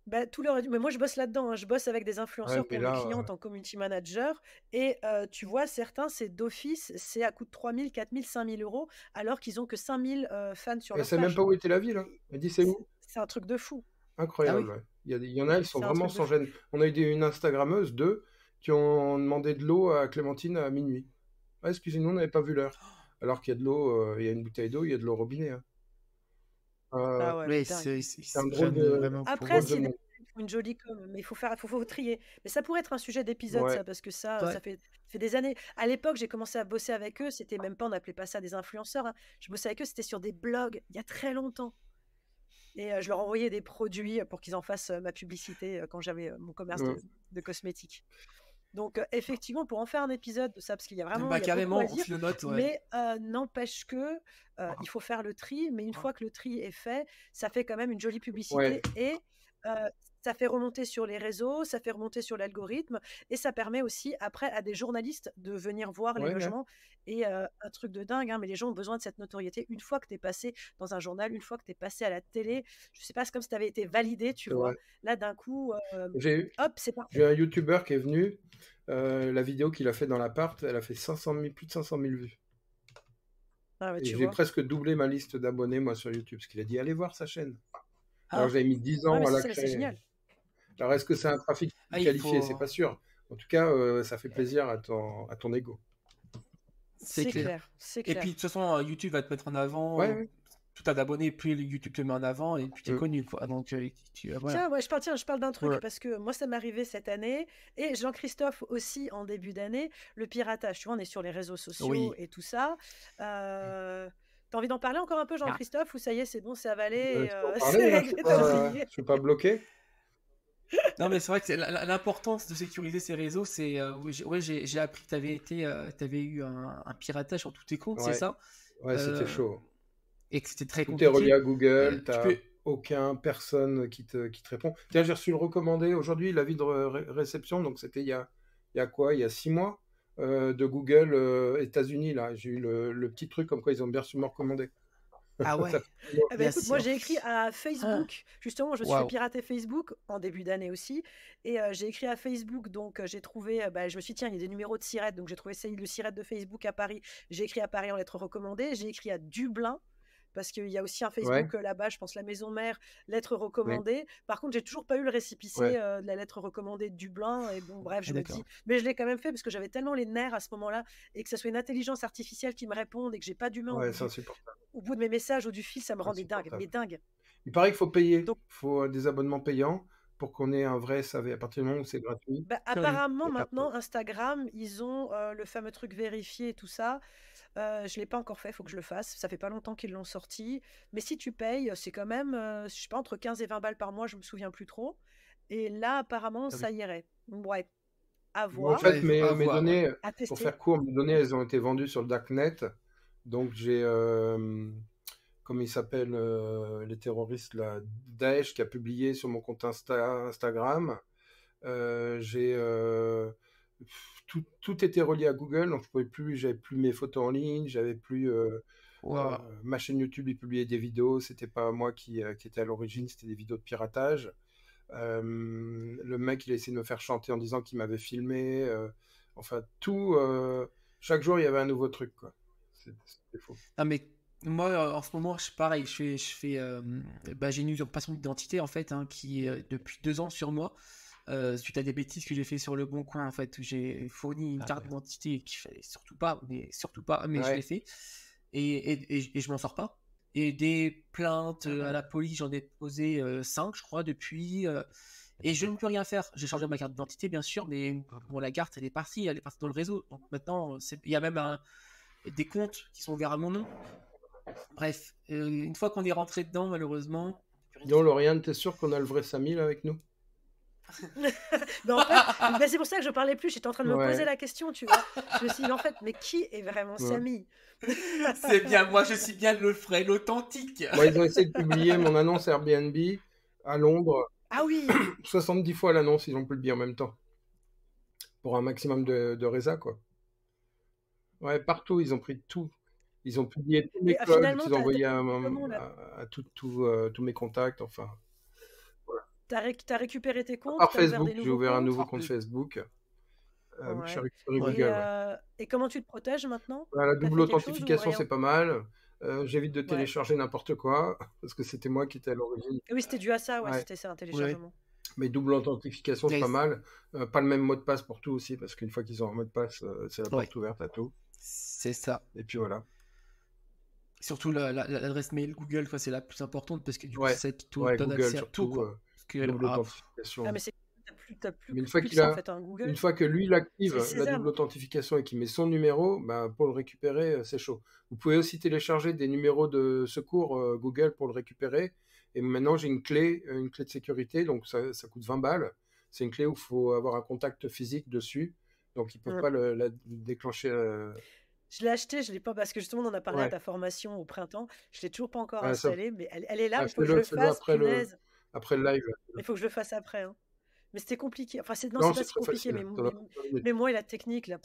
Bah, tout leur est dû. Mais moi, je bosse là-dedans, hein. Je bosse avec des Ouais, influenceurs mais pour mes là, clients en tant que community manager. Et tu vois, certains, c'est d'office, c'est à coût de 3 000, 4 000, 5 000 euros, alors qu'ils ont que 5 000 fans sur elle leur sait même pas page. où était la ville, hein. Elle dit c'est où? C'est un truc de fou. Ah Incroyable, oui? ouais. Il y en a, ils sont C'est un vraiment truc de sans fou. gêne. On a eu une Instagrammeuse, deux, qui ont demandé de l'eau à Clémentine à minuit. Ah, excusez-nous, on n'avait pas vu l'heure. Alors qu'il y a de l'eau, il y a une bouteille d'eau, il y a de l'eau au robinet, hein. Euh, Ah ouais, Oui, dingue. c'est un ils prennent vraiment pour. Après, drôle de si les monde. gens font une jolie com, mais faut trier. Mais ça pourrait être un sujet d'épisode, Ouais. ça, parce que ça, Ouais. ça fait des années. À l'époque, j'ai commencé à bosser avec eux. C'était même pas, on n'appelait pas ça des influenceurs, hein. Je bossais avec eux, c'était sur des blogs, il y a très longtemps. Et je leur envoyais des produits pour qu'ils en fassent ma publicité quand j'avais mon commerce Ouais. de cosmétiques. Donc, effectivement, pour en faire un épisode de ça, parce qu'il y a Bah, il y a beaucoup à carrément, on dire, se le note, ouais. mais n'empêche que il faut faire le tri. Mais une fois que le tri est fait, ça fait quand même une jolie Ouais. publicité et ça fait remonter sur les réseaux, ça fait remonter sur l'algorithme et ça permet aussi après à des journalistes de venir voir les Ouais, ouais. logements. Et un truc de dingue, hein, mais les gens ont besoin de cette notoriété. Une fois que tu es passé dans un journal, une fois que tu es passé à la télé, je sais pas, c'est comme si tu avais été validé, tu C'est vrai. vois. Là, d'un coup, J'ai hop, c'est j'ai parfait. un YouTuber qui est venu. La vidéo qu'il a fait dans l'appart, elle a fait 500 000, plus de 500 000 vues. Ah, bah, Et tu j'ai vois. presque doublé ma liste d'abonnés, moi, sur YouTube, parce qu'il a dit allez voir sa chaîne. Alors Ah, j'avais mis 10 Ouais, ans mais à c'est la ça, mais c'est créer. génial. Alors est-ce que c'est un trafic ah, il qualifié? C'est faut. pas sûr. En tout cas, ça fait plaisir à ton ego. C'est C'est clair. clair, c'est Et puis, de clair. toute façon, YouTube va te mettre en avant. Ouais, ouais. Plus t'as d'abonnés, plus YouTube te met en avant et puis t'es Mm. connu, quoi. Donc, voilà. Tiens, ouais, je parle d'un truc Ouais. parce que moi, ça m'est arrivé cette année et Jean-Christophe aussi en début d'année, le piratage. Tu vois, on est sur les réseaux sociaux Oui. et tout ça. T'as envie d'en parler encore un peu, Ah. Jean-Christophe, ou ça y est, c'est bon, c'est avalé et Tu peux en parler, c'est hein, réglé, t'as oublié? je suis pas bloqué. Non, mais c'est vrai que l'importance de sécuriser ces réseaux, c'est. Ouais, j'ai appris que t'avais eu un piratage sur tous tes comptes, c'est Ouais, ça? ouais, c'était Euh, chaud. et que c'était très Tout est relié compliqué. à Google, Tu t'as peux. aucun personne qui te répond. Tiens, j'ai reçu le recommandé aujourd'hui, l'avis de réception, donc c'était il y a quoi? Il y a 6 mois, de Google États-Unis, là. J'ai eu le petit truc comme quoi ils ont bien reçu mon recommandé. Ah Ça ouais. fait 6 mois. Eh Il y ben, a écoute, si- moi j'ai écrit à Ah, Facebook, justement, je me suis fait waouh. pirater Facebook en début d'année aussi, et j'ai écrit à Facebook, donc j'ai trouvé, bah, je me suis dit, tiens, il y a des numéros de SIRET, donc j'ai trouvé le SIRET de Facebook à Paris, j'ai écrit à Paris en lettres recommandées, j'ai écrit à Dublin, parce qu'il y a aussi un Ouais, Facebook là-bas, je pense la maison mère, lettres ouais, recommandées. Par contre, j'ai toujours pas eu le récépissé ouais. de la lettre recommandée de Dublin, et bon, bref, Ah, je me dis, d'accord. mais je l'ai quand même fait parce que j'avais tellement les nerfs à ce moment-là, et que ce soit une intelligence artificielle qui me réponde, et que j'ai pas d'humain Ouais, c'est insupportable. au bout de mes messages ou du fil, ça me rendait dingue, mais Insupportable. dingue. Il paraît qu'il faut payer. Donc, Il faut des abonnements payants pour qu'on ait un vrai SAV. À partir du moment où c'est gratuit, bah, Curieux. apparemment, il n'y a pas de maintenant, Instagram, ils ont le fameux truc vérifié et tout ça. Je l'ai pas encore fait, il faut que je le fasse. Ça fait pas longtemps qu'ils l'ont sorti. Mais si tu payes, c'est quand même, je sais pas, entre 15 et 20 balles par mois, je me souviens plus trop. Et là, apparemment, Ah oui. ça irait. Ouais, à moi, en voir, fait, Ouais, à mes voir, ouais. données, à pour tester. faire court, mes données, elles ont été vendues sur le Darknet. Donc, j'ai, comme il s'appelle, les terroristes, là, Daesh, qui a publié sur mon compte Instagram. J'ai tout était relié à Google, donc je pouvais plus, j'avais plus mes photos en ligne, j'avais plus Waouh. ma chaîne YouTube, il publiait des vidéos, c'était pas moi qui était à l'origine, c'était des vidéos de piratage. Le mec, il a essayé de me faire chanter en disant qu'il m'avait filmé. Enfin, chaque jour, il y avait un nouveau truc, quoi. C'était faux. Ah, mais moi, en ce moment, pareil, bah, j'ai une usurpation d'identité, en fait, hein, qui est depuis 2 ans sur moi, suite à des bêtises que j'ai fait sur le Bon Coin, en fait, où j'ai fourni une Ah carte ouais. d'identité qu'il fallait surtout pas, mais je l'ai Ouais. fait, et je m'en sors pas. Et des plaintes Ah à ouais. la police, j'en ai posé 5, je crois, depuis, et je ne peux rien faire. J'ai changé ma carte d'identité, bien sûr, mais bon, la carte, elle est partie dans le réseau. Donc maintenant, il y a même des comptes qui sont ouverts à mon nom. Bref, une fois qu'on est rentré dedans, malheureusement. Dis-donc, Lauriane, t'es sûr qu'on a le vrai Samy là avec nous? Mais en fait, c'est pour ça que je parlais plus. J'étais en train de me poser Ouais. la question, tu vois. Je me suis dit, en fait, mais qui est vraiment Ouais. Samy? C'est bien, moi je suis bien le vrai, l'authentique. Moi, ils ont essayé de publier mon annonce Airbnb à Londres. Ah oui, 70 fois l'annonce, ils ont publié en même temps. Pour un maximum de résa, quoi. Ouais, partout, ils ont pris tout. Ils ont publié tous mes et codes finalement, qu'ils envoyaient comment là? à tous mes contacts, enfin. Voilà. T'as récupéré tes À comptes, part t'as ouvert des Facebook, j'ai nouveaux ouvert un comptes? nouveau compte Facebook. J'ai Ouais. récupéré Ouais. Google, ouais. Et comment tu te protèges maintenant? La T'as double fait quelque chose ou authentification, rien? c'est pas mal. J'évite de Ouais. télécharger n'importe quoi, parce que c'était moi qui étais à l'origine. Et oui, c'était dû à ça, ouais, Ouais. c'était ça, un Ouais. téléchargement. Mais double authentification, c'est Ouais, pas mal. Pas le même mot de passe pour tout aussi, parce qu'une fois qu'ils ont un mot de passe, c'est la Ouais. porte ouverte à tout. c'est ça. Et puis voilà. Surtout l'adresse mail Google, quoi, c'est la plus importante parce que du coup, Ouais, c'est celle qui te ouais, donne Google accès à tout, surtout, quoi. Parce que, double ah, authentification. Ah, mais t'as plus, Mais une plus fois que qu'il ça en a, fait, hein. Google, une fois que lui, il active c'est la Sésame. double authentification et qu'il met son numéro, bah, pour le récupérer, c'est chaud. Vous pouvez aussi télécharger des numéros de secours Google pour le récupérer. Et maintenant, j'ai une clé de sécurité, donc ça coûte 20 balles. C'est une clé où il faut avoir un contact physique dessus, donc ils ne peuvent Mm. pas la déclencher. Je l'ai acheté, je l'ai pas parce que justement on en a parlé à Ouais, ta formation au printemps. Je l'ai toujours pas encore ouais, ça, installée, mais elle est là. ouais, Il faut que je le fais-le fasse, punaise. après le live. Il faut que je le fasse après, hein. Mais c'était compliqué. Enfin, non, Non, c'est c'est pas si très compliqué, facile. Ça va prendre 5 minutes. mais moi et la technique là,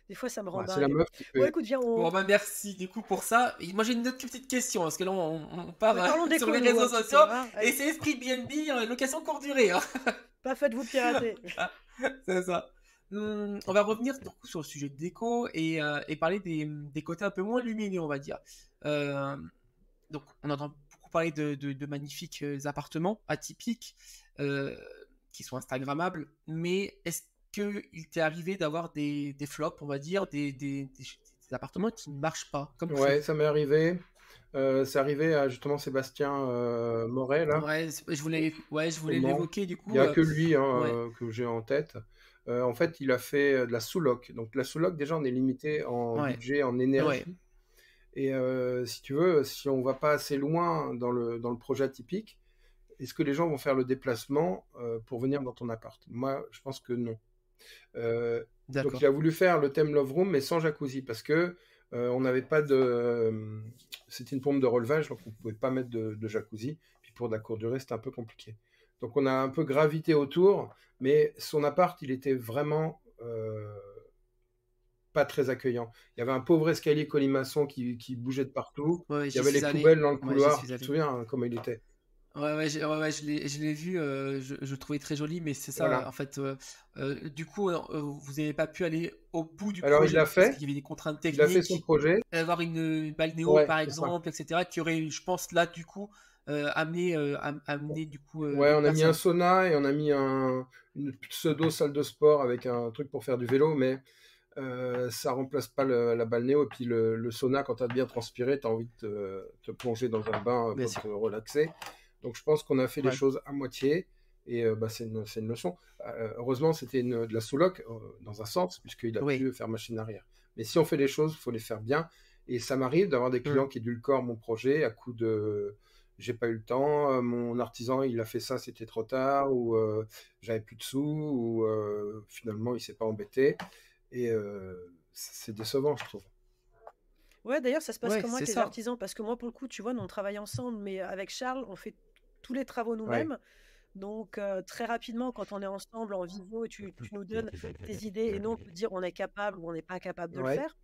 des fois ça me rend Ouais, c'est la dingue. meuf qui Bon, fait. écoute, viens, Bon, bah merci du coup pour ça. Et moi j'ai une autre petite question parce que là on part parlons sur d'éco, les nous, réseaux un petit peu, sociaux hein. et Allez, c'est esprit BNB, location courte durée. Hein. pas faites-vous pirater. C'est ça. On va revenir du coup, sur le sujet de déco et parler des côtés un peu moins lumineux, on va dire. Euh, donc, on entend beaucoup parler de magnifiques appartements atypiques qui sont Instagrammables, mais est-ce qu'il t'est arrivé d'avoir des flops, on va dire, des appartements qui ne marchent pas comme Ouais, prévu? ça m'est arrivé. C'est arrivé à justement Sébastien Moret, là, Ouais, je au voulais Mans. l'évoquer du Il coup. n'y a que lui Ouais, que j'ai en tête. En fait, il a fait de la sous-loc. Donc, la sous-loc, déjà, on est limité en ouais, budget, en ouais, énergie. Et si tu veux, si on ne va pas assez loin dans le projet atypique, est-ce que les gens vont faire le déplacement pour venir dans ton appart? Moi, je pense que non. Donc il a d'accord. voulu faire le thème Love Room, mais sans jacuzzi, parce que on n'avait pas de... C'était une pompe de relevage, donc on ne pouvait pas mettre de jacuzzi. Puis pour de la courte durée, c'était un peu compliqué. Donc on a un peu gravité autour, mais son appart, il était vraiment pas très accueillant. Il y avait un pauvre escalier colimaçon qui bougeait de partout. Ouais, Il y j'y avait les suis allé. poubelles dans le Ouais, j'y couloir. suis Tu te allé. souviens comment il était? Ouais, je l'ai vu, je le trouvais très joli, mais c'est ça, Voilà. en fait. Du coup, vous n'avez pas pu aller au bout du Alors il l'a projet parce fait. qu'il y avait des contraintes Il a fait son techniques, projet. avoir une balnéo Ouais, par c'est ça. exemple, etc., qui aurait, je pense, là, du coup, amené du coup Ouais, d'autres on a mis un personnes. sauna et on a mis une pseudo salle de sport avec un truc pour faire du vélo, mais ça remplace pas la balnéo. Et puis le sauna, quand tu as bien transpiré, tu as envie de te plonger dans un bain Bien pour sûr. te relaxer. Donc je pense qu'on a fait les Ouais. choses à moitié et bah, c'est une leçon. Heureusement, c'était de la sous-loc dans un sens, puisqu'il a Oui. pu faire machine arrière. Mais si on fait les choses, il faut les faire bien. Et ça m'arrive d'avoir des clients qui édulcorent mon projet à coup de j'ai pas eu le temps, mon artisan il a fait ça, c'était trop tard, ou j'avais plus de sous, ou finalement il s'est pas embêté. Et c'est décevant, je trouve. Ouais, d'ailleurs, ça se passe Ouais, comment c'est avec les ça. artisans? Parce que moi, pour le coup, tu vois, nous on travaille ensemble, mais avec Charles, on fait tous les travaux Ouais. nous-mêmes. Donc, très rapidement, quand on est ensemble en visio et tu nous donnes tes idées et nous, on peut dire on est capable ou on n'est pas capable de le Ouais. faire.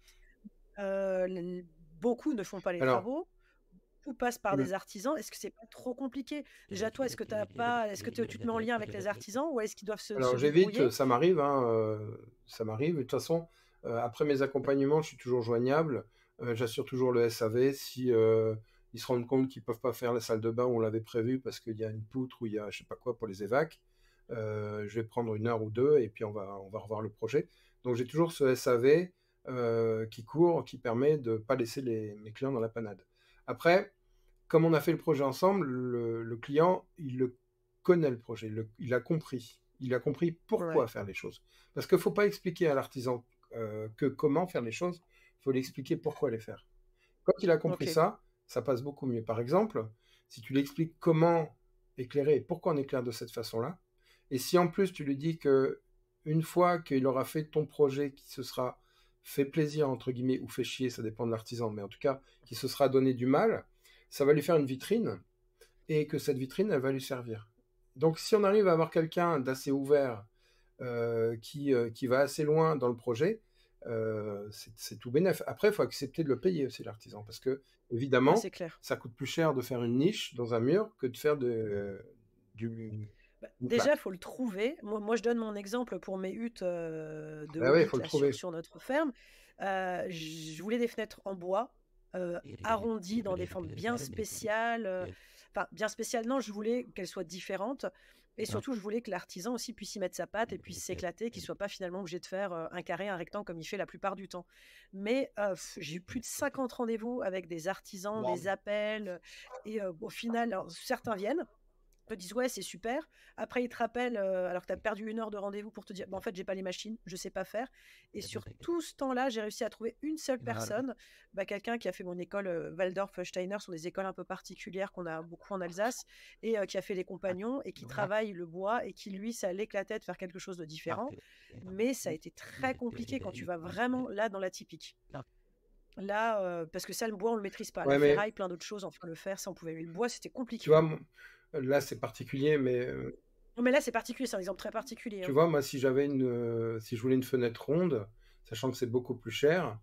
Beaucoup ne font pas les Alors, travaux. Tout passe par mm, des artisans. Est-ce que c'est pas trop compliqué? Déjà, toi, est-ce que tu te mets en lien avec les artisans ou est-ce qu'ils doivent se alors j'évite, débrouiller? ça m'arrive, hein, ça m'arrive. De toute façon, après mes accompagnements, je suis toujours joignable. J'assure toujours le SAV. Si ils se rendent compte qu'ils peuvent pas faire la salle de bain où on l'avait prévu parce qu'il y a une poutre ou il y a je sais pas quoi pour les évacs, je vais prendre une heure ou deux et puis on va revoir le projet. Donc j'ai toujours ce SAV qui court, qui permet de pas laisser mes clients dans la panade. Après, comme on a fait le projet ensemble, le client, il le connaît le projet, il a compris. Il a compris pourquoi Ouais. faire les choses. Parce qu'il ne faut pas expliquer à l'artisan que comment faire les choses, il faut lui expliquer pourquoi les faire. Quand il a compris Ok. ça passe beaucoup mieux. Par exemple, si tu lui expliques comment éclairer et pourquoi on éclaire de cette façon-là, et si en plus tu lui dis que une fois qu'il aura fait ton projet, qui se sera fait plaisir, entre guillemets, ou fait chier, ça dépend de l'artisan, mais en tout cas, qui se sera donné du mal, ça va lui faire une vitrine, et que cette vitrine, elle va lui servir. Donc si on arrive à avoir quelqu'un d'assez ouvert, qui va assez loin dans le projet, c'est tout bénef. Après, il faut accepter de le payer aussi, l'artisan, parce que, Ouais, évidemment, c'est clair. ça coûte plus cher de faire une niche dans un mur que de faire Bah, une déjà, il plaque. faut le trouver. Moi, je donne mon exemple pour mes huttes de Ben ouais, il Hobbit faut le là, trouver. sur notre ferme. Je voulais des fenêtres en bois, arrondies dans des formes bien spéciales. Enfin, bien spéciales, non, je voulais qu'elles soient différentes. Et surtout, je voulais que l'artisan aussi puisse y mettre sa patte et puisse s'éclater, qu'il ne soit pas finalement obligé de faire un carré, un rectangle comme il fait la plupart du temps. Mais j'ai eu plus de 50 rendez-vous avec des artisans, des Waouh. appels. Et au final, alors, certains viennent te disent ouais c'est super, après ils te rappellent alors que tu as perdu 1 heure de rendez-vous pour te dire bah, en fait j'ai pas les machines, je sais pas faire, et sur tout ce temps-là j'ai réussi à trouver une seule personne, bah, quelqu'un qui a fait mon école Waldorf Steiner, sont des écoles un peu particulières qu'on a beaucoup en Alsace, et qui a fait les compagnons et qui travaille le bois et qui lui ça l'éclatait de faire quelque chose de différent, mais ça a été très compliqué quand tu vas vraiment là dans l'atypique. Là, parce que ça, le bois, on le maîtrise pas. La Ouais, mais ferraille, plein d'autres choses, enfin le fer, ça on pouvait. Mais le bois, c'était tu compliqué. vois, là, c'est particulier, mais Non, mais là, c'est particulier, c'est un exemple très particulier, tu hein. vois, moi, si si je voulais une fenêtre ronde, sachant que c'est beaucoup plus cher,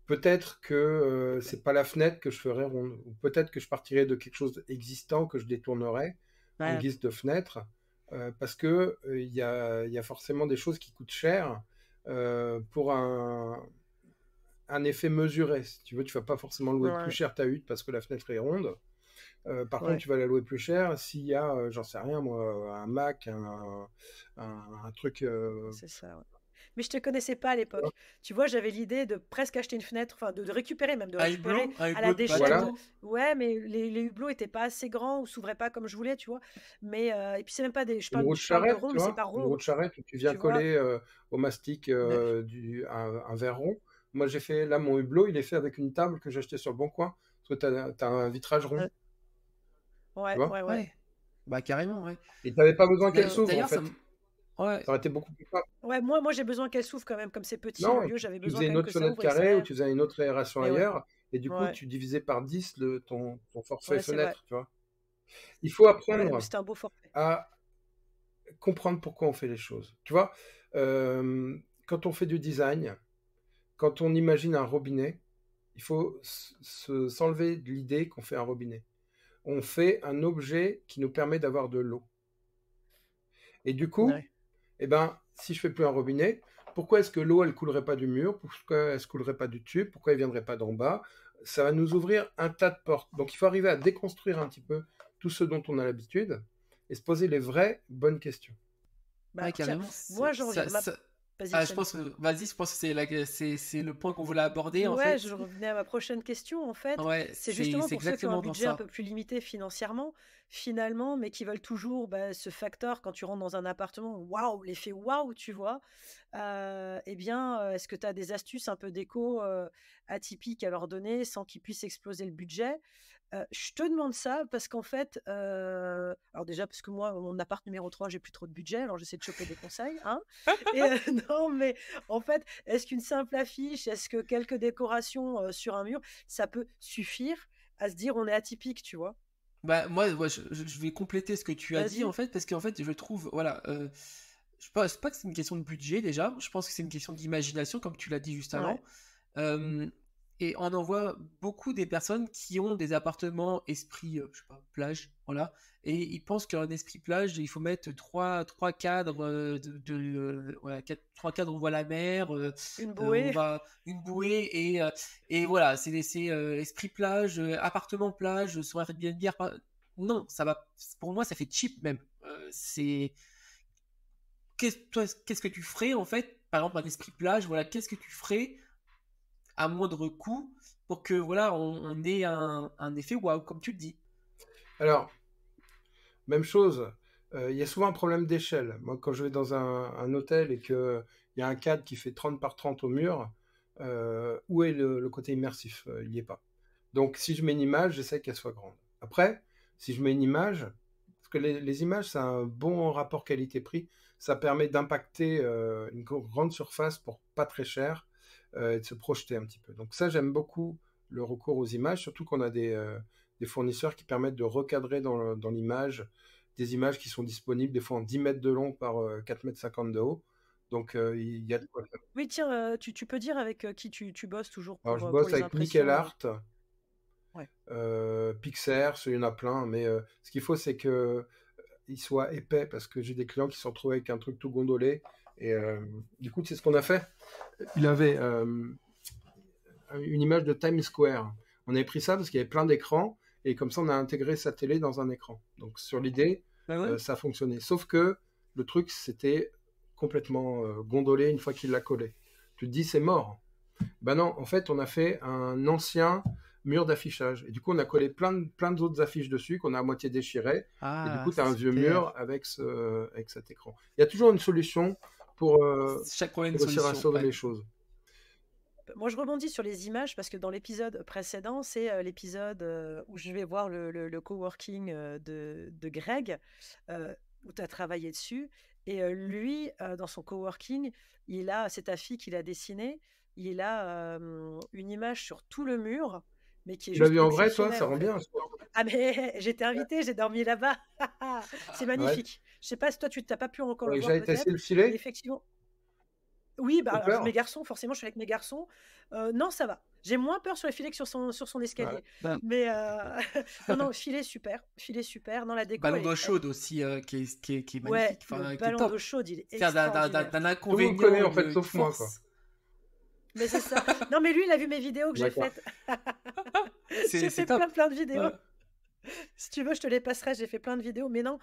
peut-être que c'est pas la fenêtre que je ferais ronde, ou peut-être que je partirais de quelque chose existant que je détournerais en Ouais, guise de fenêtre, parce que il y a forcément des choses qui coûtent cher pour un effet mesuré. Si tu veux, tu vas pas forcément louer plus ouais, cher ta hutte parce que la fenêtre est ronde. Par contre, ouais, tu vas la louer plus cher s'il y a, j'en sais rien moi, un Mac, un truc. c'est ça, ouais. Mais je te connaissais pas à l'époque. Tu vois, j'avais l'idée de presque acheter une fenêtre, enfin de récupérer, même de récupérer Un à la hublot de déchettte. Voilà, bâtiment. Ouais, mais les hublots étaient pas assez grands ou s'ouvraient pas comme je voulais, tu vois. Mais et puis c'est même pas des, une roue de je parle de charrette, rond, tu mais c'est vois, pas une roue rond, de charrette où tu viens tu vois. coller au mastic Ouais, un verre rond. Moi, j'ai fait là mon hublot, il est fait avec une table que j'ai achetée sur le Bon Coin, parce que tu as un vitrage rond, tu ouais, vois. ouais, ouais. Ouais, bah carrément, ouais. Et tu n'avais pas besoin qu'elle s'ouvre en D'ailleurs, fait. ouais, Ça aurait été beaucoup plus simple. Ouais, moi j'ai besoin qu'elle s'ouvre quand même, comme c'est petit le Non, lieu, j'avais tu besoin faisais quand une même autre que ça fenêtre ouvre et que carrée ou ça. tu faisais une autre aération Et ouais, ailleurs, et du coup, ouais, tu divisais par 10 ton forfait ouais, c'est vrai. fenêtre, tu vois. Il faut Ouais, mais apprendre c'était un beau forfait. à comprendre pourquoi on fait les choses. Tu vois, quand on fait du design, quand on imagine un robinet, il faut s'enlever de l'idée qu'on fait un robinet. On fait un objet qui nous permet d'avoir de l'eau. Et du coup, Ouais. eh ben, si je fais plus un robinet, pourquoi est-ce que l'eau, elle coulerait pas du mur? Pourquoi elle ne coulerait pas du tube? Pourquoi elle viendrait pas d'en bas? Ça va nous ouvrir un tas de portes. Donc, il faut arriver à déconstruire un petit peu tout ce dont on a l'habitude et se poser les vraies bonnes questions. Bah ouais, tiens, carrément. moi j'en reviens. Vas-y, Ah, je Etienne. pense que, vas-y, je pense que c'est le point qu'on voulait aborder, en Ouais, je fait. revenais à ma prochaine question en fait. Ouais, C'est justement c'est pour ceux qui ont un exactement dans budget un ça. peu plus limité financièrement, finalement, mais qui veulent toujours bah, ce facteur quand tu rentres dans un appartement, waouh, l'effet waouh, tu vois. Eh bien, est-ce que tu as des astuces un peu déco atypiques à leur donner sans qu'ils puissent exploser le budget? Je te demande ça parce qu'en fait, alors déjà parce que moi, mon appart numéro 3 j'ai plus trop de budget, alors j'essaie de choper des conseils, hein. Et non, mais en fait, est-ce qu'une simple affiche, est-ce que quelques décorations, sur un mur, ça peut suffire à se dire: «On est atypique», tu vois? Bah, moi, je vais compléter ce que tu as dit, en Vas-y. fait, parce qu'en fait, je trouve, voilà, je pense pas que c'est une question de budget, déjà. Je pense que c'est une question d'imagination, comme tu l'as dit juste Ouais. avant. Euh, et on en voit beaucoup des personnes qui ont des appartements esprit, je sais pas, plage, voilà. Et ils pensent qu'un esprit plage, il faut mettre trois cadres, voilà, trois cadres, on voit la mer, Une on bouée. va une bouée, et voilà, c'est esprit plage, appartement plage, sur Airbnb. Non, ça va, pour moi, ça fait cheap même. C'est qu'est-ce que tu ferais en fait, par exemple un esprit plage, voilà, qu'est-ce que tu ferais à moindre coût pour que voilà on ait un effet waouh, comme tu le dis. Alors, même chose, Il y a souvent un problème d'échelle. Moi, quand je vais dans un hôtel et qu'il y a un cadre qui fait 30 par 30 au mur, où est le côté immersif? Il n'y est pas. Donc, si je mets une image, j'essaie qu'elle soit grande. Après, si je mets une image, parce que les images, c'est un bon rapport qualité-prix, ça permet d'impacter une grande surface pour pas très cher et de se projeter un petit peu. Donc ça, j'aime beaucoup le recours aux images, surtout qu'on a des fournisseurs qui permettent de recadrer dans l'image des images qui sont disponibles des fois en 10 mètres de long par 4 mètres 50 de haut. Donc il y a de quoi faire. Oui, tiens, tu peux dire avec qui tu bosses toujours Alors je pour bosse les avec Nickel impressions. Art, Ouais. Pixar, il y en a plein, mais ce qu'il faut, c'est que il soit épais, parce que j'ai des clients qui se sont retrouvés avec un truc tout gondolé. Et du coup, c'est ce qu'on a fait. Il avait une image de Times Square. On avait pris ça parce qu'il y avait plein d'écrans, et comme ça, on a intégré sa télé dans un écran. Donc, sur l'idée, Bah ouais. ça fonctionnait. Sauf que le truc, c'était complètement gondolé une fois qu'il l'a collé. Tu te dis, c'est mort. Ben non, en fait, on a fait un ancien mur d'affichage. Et du coup, on a collé plein d'autres affiches dessus qu'on a à moitié déchirées. Et du Ah, coup, tu as c'est un vieux super. mur avec cet écran. Il y a toujours une solution pour Chaque problème, une réussir à solution. sauver Ouais. les choses. Moi, je rebondis sur les images parce que dans l'épisode précédent, c'est l'épisode où je vais voir le coworking de Greg, où tu as travaillé dessus. Et lui, dans son coworking, c'est ta fille qui l'a dessiné, il a une image sur tout le mur, mais qui est Tu l'as juste vu en vrai, toi? Ça exceptionnelle en rend fait. bien. Ah mais j'étais invitée, j'ai dormi là-bas. C'est Ouais. magnifique. Je sais pas si toi tu t'as pas pu encore le Ouais, voir j'avais testé peut-être, le mais filet. effectivement. Oui, bah, T'as alors, peur? mes garçons, forcément, je suis avec mes garçons. Non, ça va. J'ai moins peur sur les filets que sur son Ouais. escalier. Bah, Mais non, non, filet super. Filet super. Non, la déco, ballon d'eau chaude aussi, qui est ouais, magnifique, le enfin, qui est ballon d'eau top. chaude, il est Faire extraordinaire. d'un Tout le monde inconvénient connaît, en fait, une sauf moi, quoi. force. Mais c'est ça. Non, mais lui, il a vu mes vidéos que j'ai D'accord. faites. J'ai C'est fait top. plein de vidéos. Ouais. Si tu veux, je te les passerai. J'ai fait plein de vidéos. Mais non,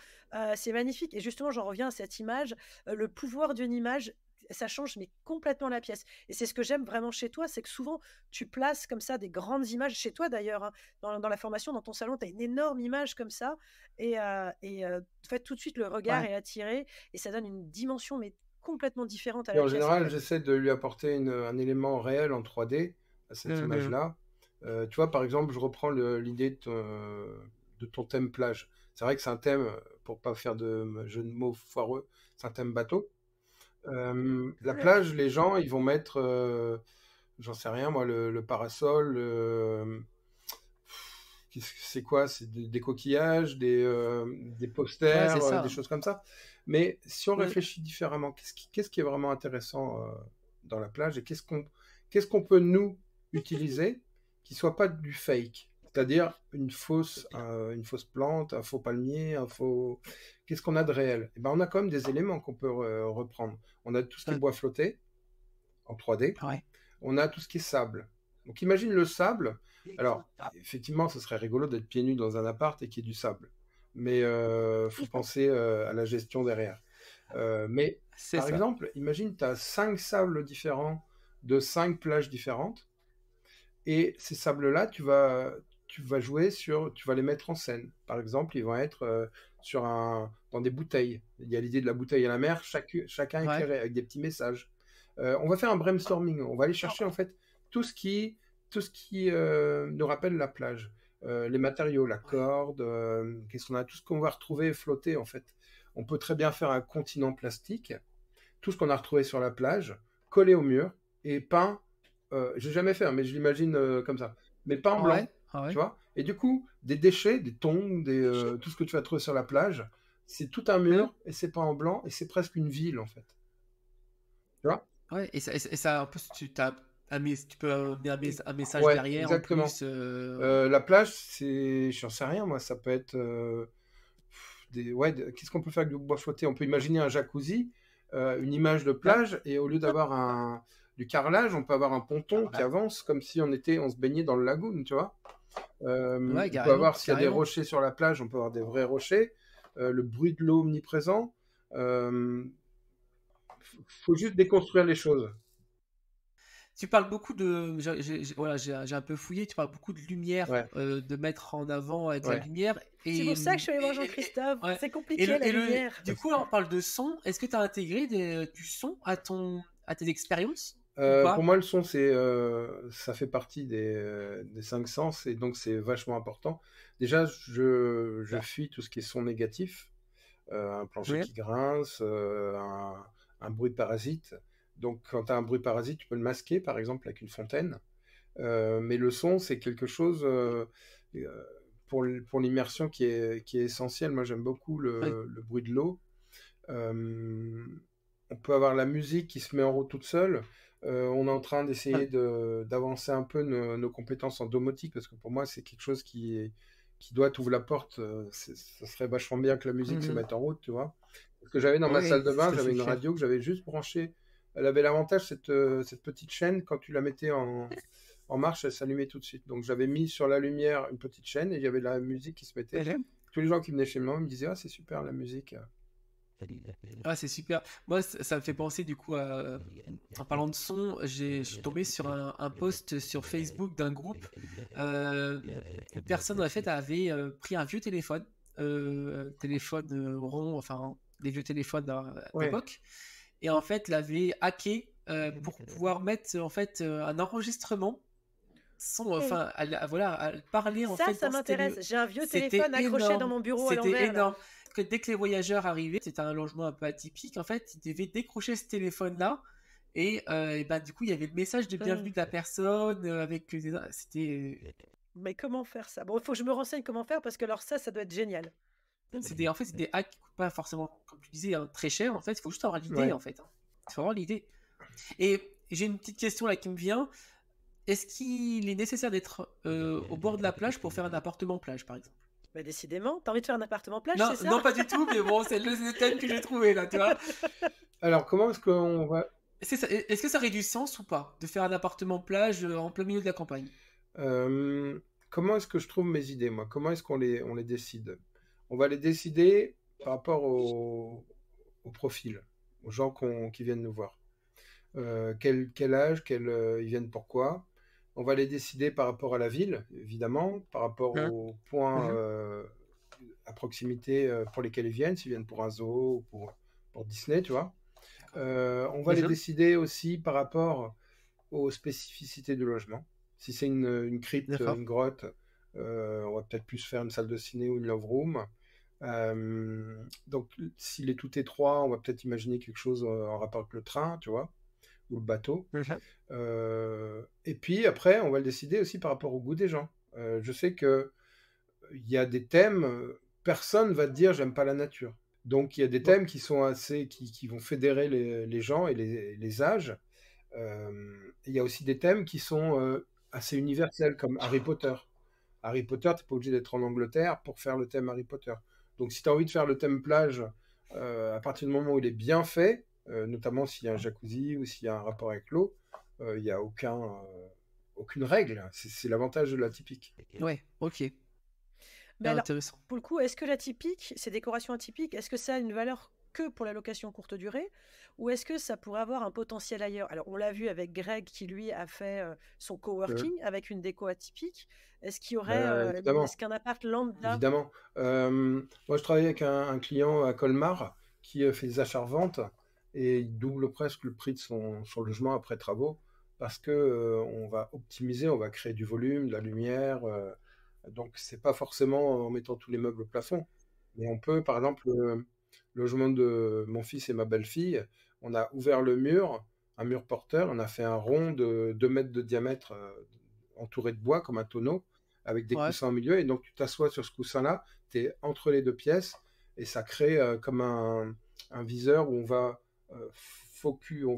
c'est magnifique. Et justement, j'en reviens à cette image. Le pouvoir d'une image, ça change mais complètement la pièce. Et c'est ce que j'aime vraiment chez toi, c'est que souvent, tu places comme ça des grandes images, chez toi d'ailleurs, hein, dans la formation, dans ton salon, tu as une énorme image comme ça. En fait, tout de suite, le regard Ouais. est attiré et ça donne une dimension mais complètement différente à Et la en pièce en général, fait. j'essaie de lui apporter un élément réel en 3D à cette Mhm. image-là. Tu vois, par exemple, je reprends l'idée de ton thème plage. C'est vrai que c'est un thème, pour pas faire de jeu de mots foireux, c'est un thème bateau. La plage, les gens, ils vont mettre, j'en sais rien, moi, le parasol, c'est quoi? C'est des coquillages, des Ouais, posters, c'est des ça. choses comme ça. Mais si on Mm. réfléchit différemment, qu'est-ce qui est vraiment intéressant dans la plage et qu'est-ce qu'on peut nous utiliser qui soit pas du fake? C'est-à-dire une fausse plante, un faux palmier, Qu'est-ce qu'on a de réel? Eh ben, on a quand même des éléments qu'on peut reprendre. On a tout ce qui est Euh, bois flotté en 3D. ouais. On a tout ce qui est sable. Donc imagine le sable. Alors, effectivement, ce serait rigolo d'être pieds nus dans un appart et qu'il y ait du sable. Mais faut penser à la gestion derrière. Mais C'est par ça. exemple, imagine tu as 5 sables différents de 5 plages différentes. Et ces sables-là, tu vas les mettre en scène. Par exemple, ils vont être dans des bouteilles. Il y a l'idée de la bouteille à la mer, chacun Ouais. éclairé avec des petits messages. On va faire un brainstorming. On va aller chercher en fait tout ce qui, tout ce qui nous rappelle la plage. Les matériaux, la corde, qu'est-ce qu'on a, tout ce qu'on va retrouver flotter en fait. On peut très bien faire un continent plastique, tout ce qu'on a retrouvé sur la plage, collé au mur et peint. J'ai jamais fait, hein, mais je l'imagine comme ça. Mais pas en blanc, Ouais. Ouais. tu vois. Et du coup, des déchets, des tongs, tout ce que tu vas trouver sur la plage, c'est tout un Mm. mur et c'est pas en blanc et c'est presque une ville en fait. Tu vois? Ouais. Et ça, en plus, tu peux amener un message Ouais, derrière en exactement. plus. La plage, j'en sais rien, moi, ça peut être qu'est-ce qu'on peut faire avec du bois flotté? On peut imaginer un jacuzzi, une image de Ouais. plage, et au lieu d'avoir du carrelage, on peut avoir un ponton qui avance comme si on se baignait dans le lagoon, tu vois. Ouais, On peut carrément. avoir, s'il y a des Carrément. rochers sur la plage, on peut avoir des vrais rochers, le bruit de l'eau omniprésent. Faut juste déconstruire les choses. Tu parles beaucoup de, voilà, j'ai un peu fouillé. Tu parles beaucoup de lumière, Ouais, de mettre en avant de la ouais. lumière C'est pour ça que je suis allée voir Jean-Christophe. ouais. C'est compliqué, la lumière. Du coup, là, on parle de son. Est-ce que tu as intégré du son à tes expériences ou Pour pas? moi, le son, ça fait partie des cinq sens et donc c'est vachement important. Déjà, je fuis tout ce qui est son négatif, un plancher Ouais. qui grince, un bruit parasite. Donc, quand tu as un bruit parasite, tu peux le masquer, par exemple, avec une fontaine. Mais le son, c'est quelque chose euh, pour l'immersion qui est essentiel. Moi, j'aime beaucoup Ouais. le bruit de l'eau. Euh, on peut avoir la musique qui se met en route toute seule. On est en train d'essayer Ouais. d'avancer un peu nos compétences en domotique, parce que pour moi, c'est quelque chose qui doit t'ouvrir la porte. Ça serait vachement bien que la musique se Mhm. mette en route, tu vois. Parce que j'avais dans ma Oui, salle de bain, ça j'avais c'est une clair. radio que j'avais juste branchée. Elle avait l'avantage, cette petite chaîne, quand tu la mettais en marche, elle s'allumait tout de suite. Donc j'avais mis sur la lumière une petite chaîne et il y avait la musique qui se mettait. Mhm. Tous les gens qui venaient chez moi me disaient: Ah, c'est super la musique. Ah, c'est super. Moi, ça me fait penser du coup en parlant de son, je suis tombé sur un post sur Facebook d'un groupe. Une personne en fait avait pris un vieux téléphone rond, enfin des vieux téléphones Ouais. d'époque, et en fait l'avait hacké pour pouvoir mettre en fait un enregistrement son, Hey, enfin voilà, à parler en fait ça dans ce télé. m'intéresse. J'ai un vieux C'était téléphone accroché dans énorme, mon bureau à c'était l'envers, là. énorme. Que dès que les voyageurs arrivaient, c'était un logement un peu atypique. En fait, ils devaient décrocher ce téléphone-là. Et bah, du coup, il y avait le message de bienvenue de la personne avec c'était Mais comment faire ça? Bon, il faut que je me renseigne comment faire parce que alors ça doit être génial. en fait, c'est des hacks qui coûtent pas forcément, comme tu disais, hein, très cher. En fait, il faut juste avoir l'idée, Ouais. en fait, hein. Il faut avoir l'idée. Et j'ai une petite question là qui me vient. Est-ce qu'il est nécessaire d'être au bord de la plage pour faire un appartement plage, par exemple? Bah, décidément, t'as envie de faire un appartement plage, Non, c'est ça? non, pas du tout, mais bon, c'est le thème que j'ai trouvé là, tu vois. Alors, comment est-ce qu'on va. Est-ce que ça aurait du sens ou pas de faire un appartement plage en plein milieu de la campagne? euh, Comment est-ce que je trouve mes idées, moi? Comment est-ce qu'on les décide? On va les décider par rapport au profil, aux gens qui viennent nous voir. Quel âge, ils viennent pourquoi. On va les décider par rapport à la ville, évidemment, par rapport Hein. aux points Mhm. à proximité pour lesquels ils viennent, s'ils viennent pour un zoo ou pour Disney, tu vois. D'accord. On va les Mhm. décider aussi par rapport aux spécificités du logement. Si c'est une crypte, D'accord. une grotte, on va peut-être plus faire une salle de ciné ou une love room. Donc, s'il est tout étroit, on va peut-être imaginer quelque chose en rapport avec le train, tu vois, ou le bateau. Mhm. Et puis après, on va le décider aussi par rapport au goût des gens. Je sais que il y a des thèmes, personne va te dire j'aime pas la nature. Donc il y a des Bon. thèmes qui sont qui vont fédérer les gens et les âges. Il y a aussi des thèmes qui sont assez universels, comme Harry Potter. Harry Potter, tu n'es pas obligé d'être en Angleterre pour faire le thème Harry Potter. Donc si tu as envie de faire le thème plage, à partir du moment où il est bien fait, notamment s'il y a un jacuzzi ou s'il y a un rapport avec l'eau, il n'y a aucune règle. C'est l'avantage de l'atypique. Ouais, ok. Mais Ah, alors, intéressant. pour le coup, est-ce que l'atypique, ces décorations atypiques, est-ce que ça a une valeur que pour la location courte durée ou est-ce que ça pourrait avoir un potentiel ailleurs? Alors, on l'a vu avec Greg qui, lui, a fait son Euh, coworking avec une déco atypique. Est-ce qu'il y aurait, Évidemment. est-ce qu'un appart lambda? Évidemment. Moi, je travaille avec un client à Colmar qui fait des achats-reventes et il double presque le prix de son logement après travaux parce que on va optimiser, on va créer du volume, de la lumière. Donc, c'est pas forcément en mettant tous les meubles au plafond. Mais on peut, par exemple, le logement de mon fils et ma belle-fille, on a ouvert le mur, un mur porteur, on a fait un rond de 2 mètres de diamètre entouré de bois comme un tonneau avec des Ouais. coussins au milieu. Et donc, tu t'assois sur ce coussin-là, tu es entre les deux pièces et ça crée comme un viseur où on va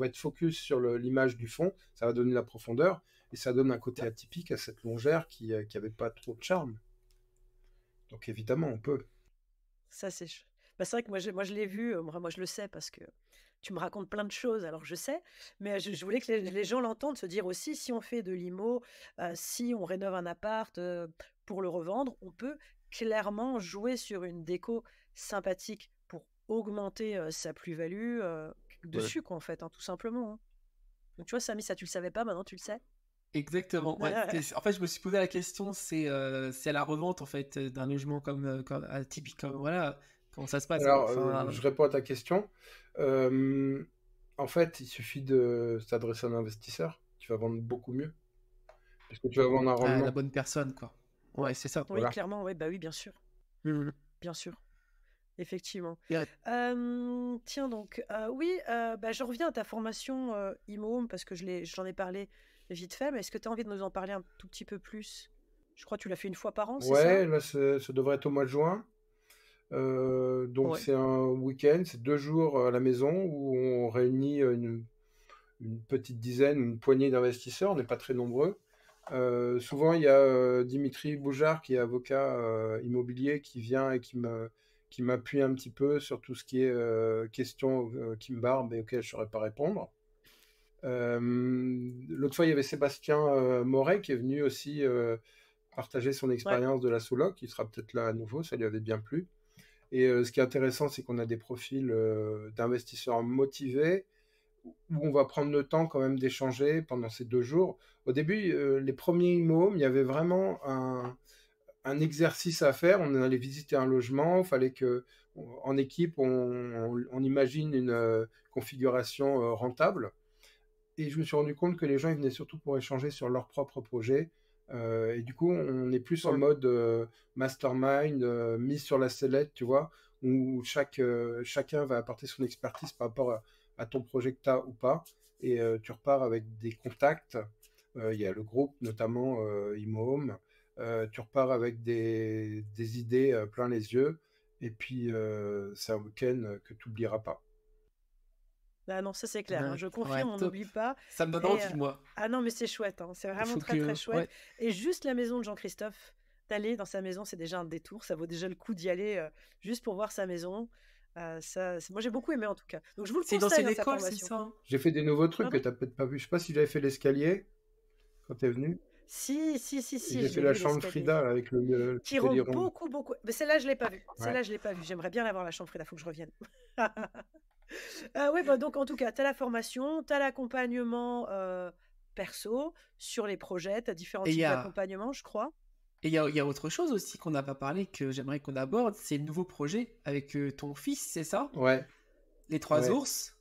être focus sur l'image du fond. Ça va donner la profondeur et ça donne un côté atypique à cette longère qui avait pas trop de charme. Donc, évidemment, on peut. Ça, bah, c'est vrai que moi, je l'ai vu, moi, je le sais parce que tu me racontes plein de choses, alors je sais, mais je voulais que les gens l'entendent, se dire aussi, si on fait de l'IMO, si on rénove un appart pour le revendre, on peut clairement jouer sur une déco sympathique pour augmenter sa plus-value Ouais. dessus, quoi, en fait, hein, tout simplement, hein. Donc tu vois, Samy, ça tu le savais pas, maintenant tu le sais. Exactement, ouais. En fait, je me suis posé la question, c'est à la revente en fait d'un logement comme atypique, comme voilà, comment ça se passe quoi. Alors, Enfin, je réponds à ta question. En fait, il suffit de s'adresser à un investisseur. Tu vas vendre beaucoup mieux. Parce que tu vas vendre un la rendement. bonne personne quoi. Ouais, c'est ça. Oui, Voilà. clairement, ouais, bah oui, bien sûr. Mhm. Bien sûr. Effectivement. Ouais. Tiens donc, oui, bah, je reviens à ta formation IMO parce que j'en ai parlé vite fait, mais est-ce que tu as envie de nous en parler un tout petit peu plus? Je crois que tu l'as fait une fois par an, c'est ça? Ouais, là, ça devrait être au mois de juin. Donc, Ouais. c'est un week-end, c'est 2 jours à la maison où on réunit une petite dizaine, une poignée d'investisseurs. On n'est pas très nombreux. Souvent, il y a Dimitri Boujard, qui est avocat immobilier, qui vient et qui m'appuie un petit peu sur tout ce qui est questions qui me barbent et auxquelles je ne saurais pas répondre. L'autre fois, il y avait Sébastien Moret qui est venu aussi partager son expérience de la sous-loc. Il sera peut-être là à nouveau, ça lui avait bien plu. Et ce qui est intéressant, c'est qu'on a des profils d'investisseurs motivés où on va prendre le temps quand même d'échanger pendant ces 2 jours. Au début, les premiers IMO, il y avait vraiment un exercice à faire. On allait visiter un logement, il fallait que, en équipe, on imagine une configuration rentable. Et je me suis rendu compte que les gens ils venaient surtout pour échanger sur leur propre projet. Et du coup, on est plus en mode mastermind, mise sur la sellette, tu vois, où chacun va apporter son expertise par rapport à ton projet que tu as ou pas. Et tu repars avec des contacts. Il y a le groupe, notamment ImoHome. Tu repars avec des idées plein les yeux. Et puis, c'est un week-end que tu n'oublieras pas. Ah non, ça c'est clair, hein, je Ouais, confirme, on top. n'oublie pas. Ça me donne Et envie moi. ah non, mais c'est chouette, hein, c'est Il vraiment faut très très que chouette. ouais. Et juste la maison de Jean-Christophe, d'aller dans sa maison, c'est déjà un détour, ça vaut déjà le coup d'y aller juste pour voir sa maison. Moi j'ai beaucoup aimé en tout cas. Donc je vous le C'est une conseille, ancienne hein, sa école, c'est formation. ça? Hein J'ai fait des nouveaux trucs que Pardon? tu n'as peut-être pas vu. Je sais pas si j'avais fait l'escalier quand tu es venu. Si, Et si, j'ai je fait l'ai la vu chambre l'escalier. Frida là, avec le Qui rend télé rond. beaucoup, beaucoup. Mais celle-là, je l'ai pas vue. Ouais. Celle-là, je l'ai pas vue. J'aimerais bien la voir, la chambre Frida, faut que je revienne. Oui, bah, donc en tout cas, tu as la formation, tu as l'accompagnement perso sur les projets, tu as différents Et il y types a d'accompagnement, je crois. il y a autre chose aussi qu'on n'a pas parlé que j'aimerais qu'on aborde, c'est le nouveau projet avec ton fils, c'est ça? Ouais, Les 3 ouais. ours.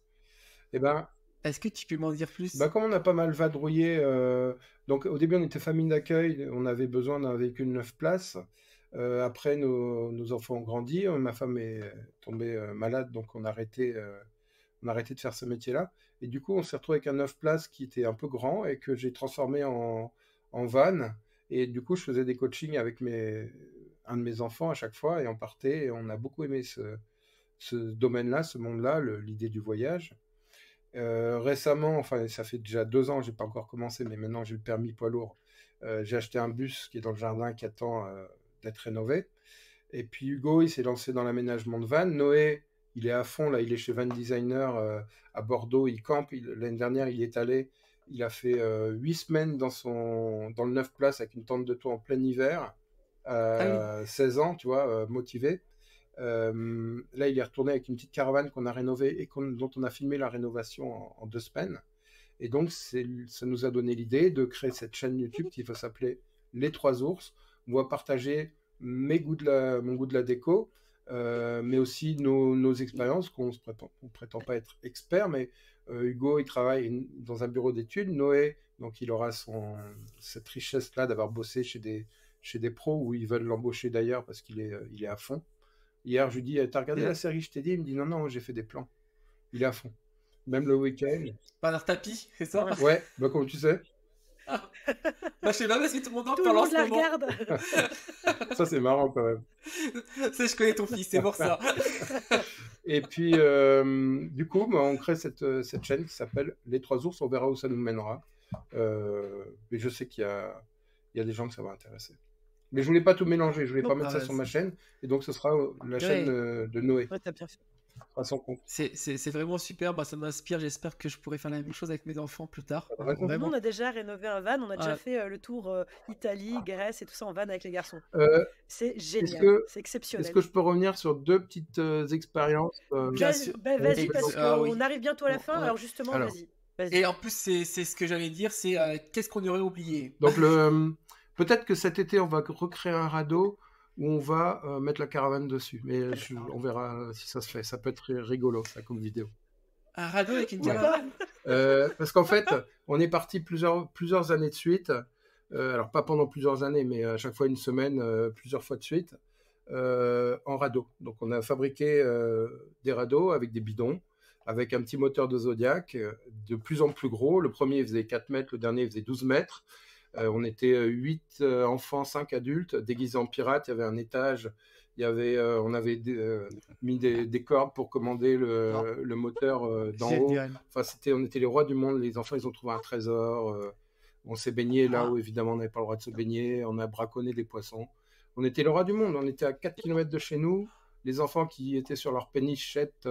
Et ben, Est-ce que tu peux m'en dire plus? comme on a pas mal vadrouillé, donc au début on était famille d'accueil, on avait besoin d'un véhicule 9 places. Après, nos enfants ont grandi, ma femme est tombée malade, donc on a arrêté de faire ce métier-là. Et du coup, on s'est retrouvé avec un 9 places qui était un peu grand et que j'ai transformé en van. Et du coup, je faisais des coachings avec un de mes enfants à chaque fois et on partait. Et on a beaucoup aimé ce domaine-là, ce monde-là, l'idée du voyage. Récemment, enfin, ça fait déjà 2 ans, j'ai pas encore commencé, mais maintenant j'ai le permis poids lourd. J'ai acheté un bus qui est dans le jardin qui attend d'être rénové. Et puis Hugo, il s'est lancé dans l'aménagement de van. Noé, il est à fond, là, il est chez Van Designer à Bordeaux, il campe. L'année dernière, il y est allé. Il a fait 8 semaines dans le 9 places avec une tente de toit en plein hiver. Ah oui. 16 ans, tu vois, motivé. Là, il est retourné avec une petite caravane qu'on a rénovée et dont on a filmé la rénovation en 2 semaines. Et donc, ça nous a donné l'idée de créer cette chaîne YouTube qui va s'appeler Les Trois Ours. On va partager mon goût de la déco, mais aussi nos expériences, qu'on ne prétend pas être expert, mais Hugo, il travaille dans un bureau d'études. Noé, donc il aura cette richesse-là d'avoir bossé chez des pros où ils veulent l'embaucher d'ailleurs parce qu'il est à fond. Hier, je lui dis, t'as regardé la série, je t'ai dit? Il me dit, non, non, j'ai fait des plans. Il est à fond. Même le week-end. Par leur tapis, c'est ça? Ouais, bah comme tu sais. Bah, je sais pas parce que tout le monde en Tout le parle en monde ce la moment. regarde. Ça, c'est marrant quand même. Je connais ton fils, c'est pour ça. Et puis, du coup, bah, on crée cette chaîne qui s'appelle Les Trois Ours. On verra où ça nous mènera. Mais je sais qu'il y a des gens que ça va intéresser. Mais je voulais pas tout mélanger. Je voulais pas mettre ça sur ma chaîne. Et donc, ce sera la chaîne de Noé. Ouais, t'as bien fait. À son compte. C'est vraiment super, bah, ça m'inspire, j'espère que je pourrai faire la même chose avec mes enfants plus tard. Nous, Vraiment. on a déjà rénové un van, on a déjà Ouais. fait le tour Italie, Grèce et tout ça en van avec les garçons. C'est génial, c'est Est-ce exceptionnel. que je peux revenir sur 2 petites expériences Bien sûr. Vas-y, parce Ah oui. qu'on arrive bientôt à la fin, Ouais. alors justement, Alors, vas-y. Vas-y. Et en plus, c'est ce que j'allais dire, c'est qu'est-ce qu'on aurait oublié? Donc, peut-être que cet été, on va recréer un radeau où on va mettre la caravane dessus. Mais on verra si ça se fait. Ça peut être rigolo, ça, comme vidéo. Un radeau avec une Ouais. caravane? Parce qu'en fait, on est parti plusieurs années de suite. Alors, pas pendant plusieurs années, mais à chaque fois une semaine, plusieurs fois de suite, en radeau. Donc, on a fabriqué des radeaux avec des bidons, avec un petit moteur de Zodiac, de plus en plus gros. Le premier faisait 4 mètres, le dernier faisait 12 mètres. On était 8 enfants, 5 adultes, déguisés en pirates. Il y avait un étage. On avait mis des cordes pour commander le moteur d'en haut. Génial. Enfin, on était les rois du monde. Les enfants, ils ont trouvé un trésor. On s'est baigné là où, évidemment, on n'avait pas le droit de se baigner. On a braconné des poissons. On était les rois du monde. On était à 4 km de chez nous. Les enfants qui étaient sur leur pénichette,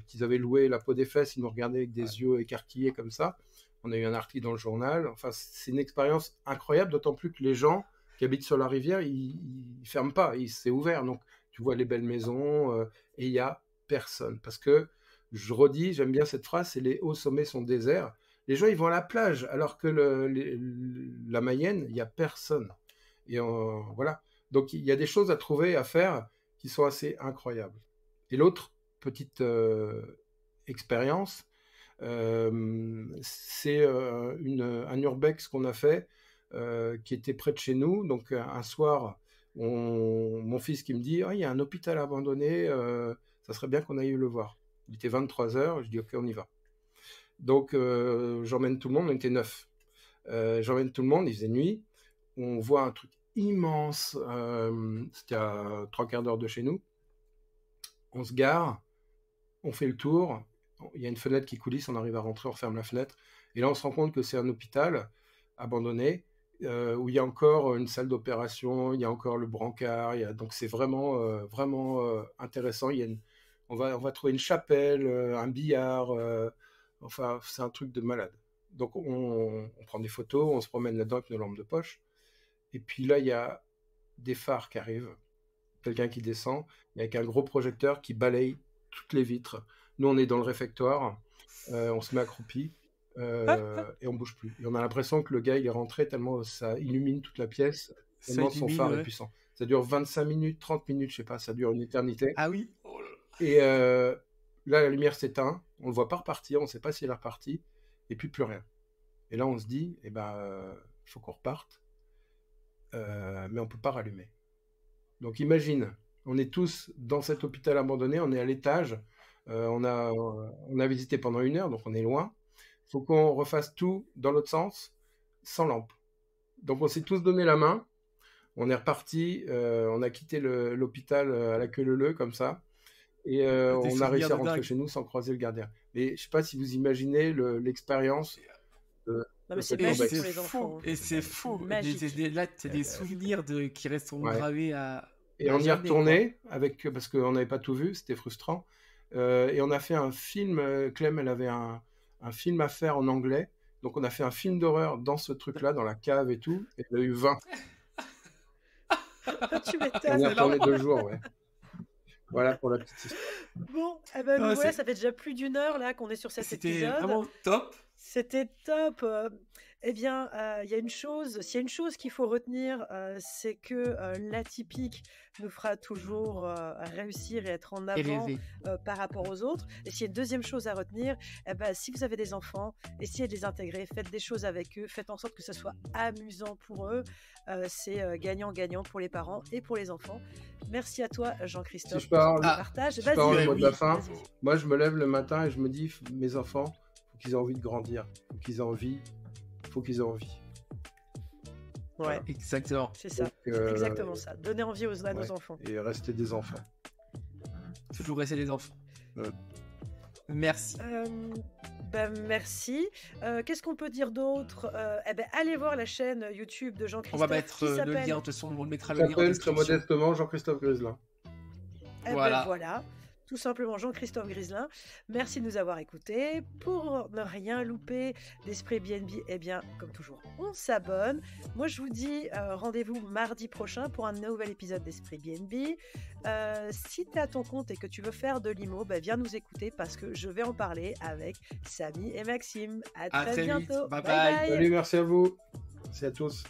qu'ils avaient loué la peau des fesses, ils nous regardaient avec des yeux écarquillés comme ça. On a eu un article dans le journal. Enfin, c'est une expérience incroyable, d'autant plus que les gens qui habitent sur la rivière, ils ferment pas, c'est ouvert. Donc, tu vois les belles maisons et il y a personne. Parce que, je redis, j'aime bien cette phrase, c'est les hauts sommets sont déserts. Les gens, ils vont à la plage, alors que la Mayenne, il y a personne. Et voilà. Donc, il y a des choses à trouver, à faire, qui sont assez incroyables. Et l'autre petite expérience, c'est un urbex qu'on a fait qui était près de chez nous. Donc un soir, mon fils qui me dit il y a un hôpital abandonné, ça serait bien qu'on aille le voir. Il était 23h, je dis ok, on y va. Donc j'emmène tout le monde, on était 9. J'emmène tout le monde, il faisait nuit. On voit un truc immense, c'était à 3/4 d'heure de chez nous. On se gare, on fait le tour. Il y a une fenêtre qui coulisse, on arrive à rentrer, on referme la fenêtre. Et là, on se rend compte que c'est un hôpital abandonné, où il y a encore une salle d'opération, il y a encore le brancard. Donc, c'est vraiment, vraiment intéressant. On va trouver une chapelle, un billard. Enfin, c'est un truc de malade. Donc, on prend des photos, on se promène là-dedans avec nos lampes de poche. Et puis là, il y a des phares qui arrivent, quelqu'un qui descend, avec un gros projecteur qui balaye toutes les vitres. Nous, on est dans le réfectoire, on se met accroupi et on bouge plus. Et on a l'impression que le gars, il est rentré tellement ça illumine toute la pièce, tellement son phare est puissant. Ça dure 25 minutes, 30 minutes, je sais pas, ça dure une éternité. Ah oui. Et là, la lumière s'éteint, on le voit pas repartir, on ne sait pas s'il est reparti, et puis plus rien. Et là, on se dit, faut qu'on reparte, mais on peut pas rallumer. Donc imagine, on est tous dans cet hôpital abandonné, on est à l'étage, on a visité pendant 1 heure, donc on est loin. Il faut qu'on refasse tout dans l'autre sens, sans lampe. Donc on s'est tous donné la main, on est reparti, on a quitté l'hôpital à la queue leu-leu, comme ça, et on a réussi à rentrer chez nous sans croiser le gardien. Mais je ne sais pas si vous imaginez l'expérience Non, mais c'est magique pour les enfants. Et c'est fou. Là, c'est des souvenirs qui restent gravés à... Et on y est retourné, parce qu'on n'avait pas tout vu, c'était frustrant. Et on a fait un film, Clem, elle avait un film à faire en anglais. Donc on a fait un film d'horreur dans ce truc-là, dans la cave et tout. Et elle a eu 20. Tu m'étonnes. On est retourné 2 jours, ouais. Voilà pour la petite histoire. Bon, voilà, ça fait déjà plus d'1 heure là qu'on est sur cet épisode. C'était vraiment top. C'était top. Eh bien, s'il y a une chose qu'il faut retenir, c'est que l'atypique nous fera toujours réussir et être en avant par rapport aux autres. Et s'il y a une deuxième chose à retenir, si vous avez des enfants, essayez de les intégrer, faites des choses avec eux, faites en sorte que ce soit amusant pour eux. C'est gagnant-gagnant pour les parents et pour les enfants. Merci à toi, Jean-Christophe, si pour le partage. Je parle le mot de la fin. Moi, je me lève le matin et je me dis, mes enfants, faut qu'ils aient envie de grandir, faut qu'ils aient envie. Ouais, voilà. Exactement. C'est ça, c'est exactement ça. Donner envie à nos enfants. Et rester des enfants. Toujours rester des enfants. Merci. Merci. Qu'est-ce qu'on peut dire d'autre? Allez voir la chaîne YouTube de Jean-Christophe. On va mettre le lien, de toute façon, on le mettra le lien en description. description. Très modestement Jean-Christophe Griselin. Voilà. Voilà. tout simplement Jean-Christophe Griselin. Merci de nous avoir écoutés. Pour ne rien louper d'Esprit BNB, eh bien, comme toujours, on s'abonne. Moi, je vous dis rendez-vous mardi prochain pour un nouvel épisode d'Esprit BNB. Si tu es à ton compte et que tu veux faire de l'IMO, viens nous écouter parce que je vais en parler avec Samy et Maxime. À très bientôt. Bye bye. Salut, merci à vous. Merci à tous.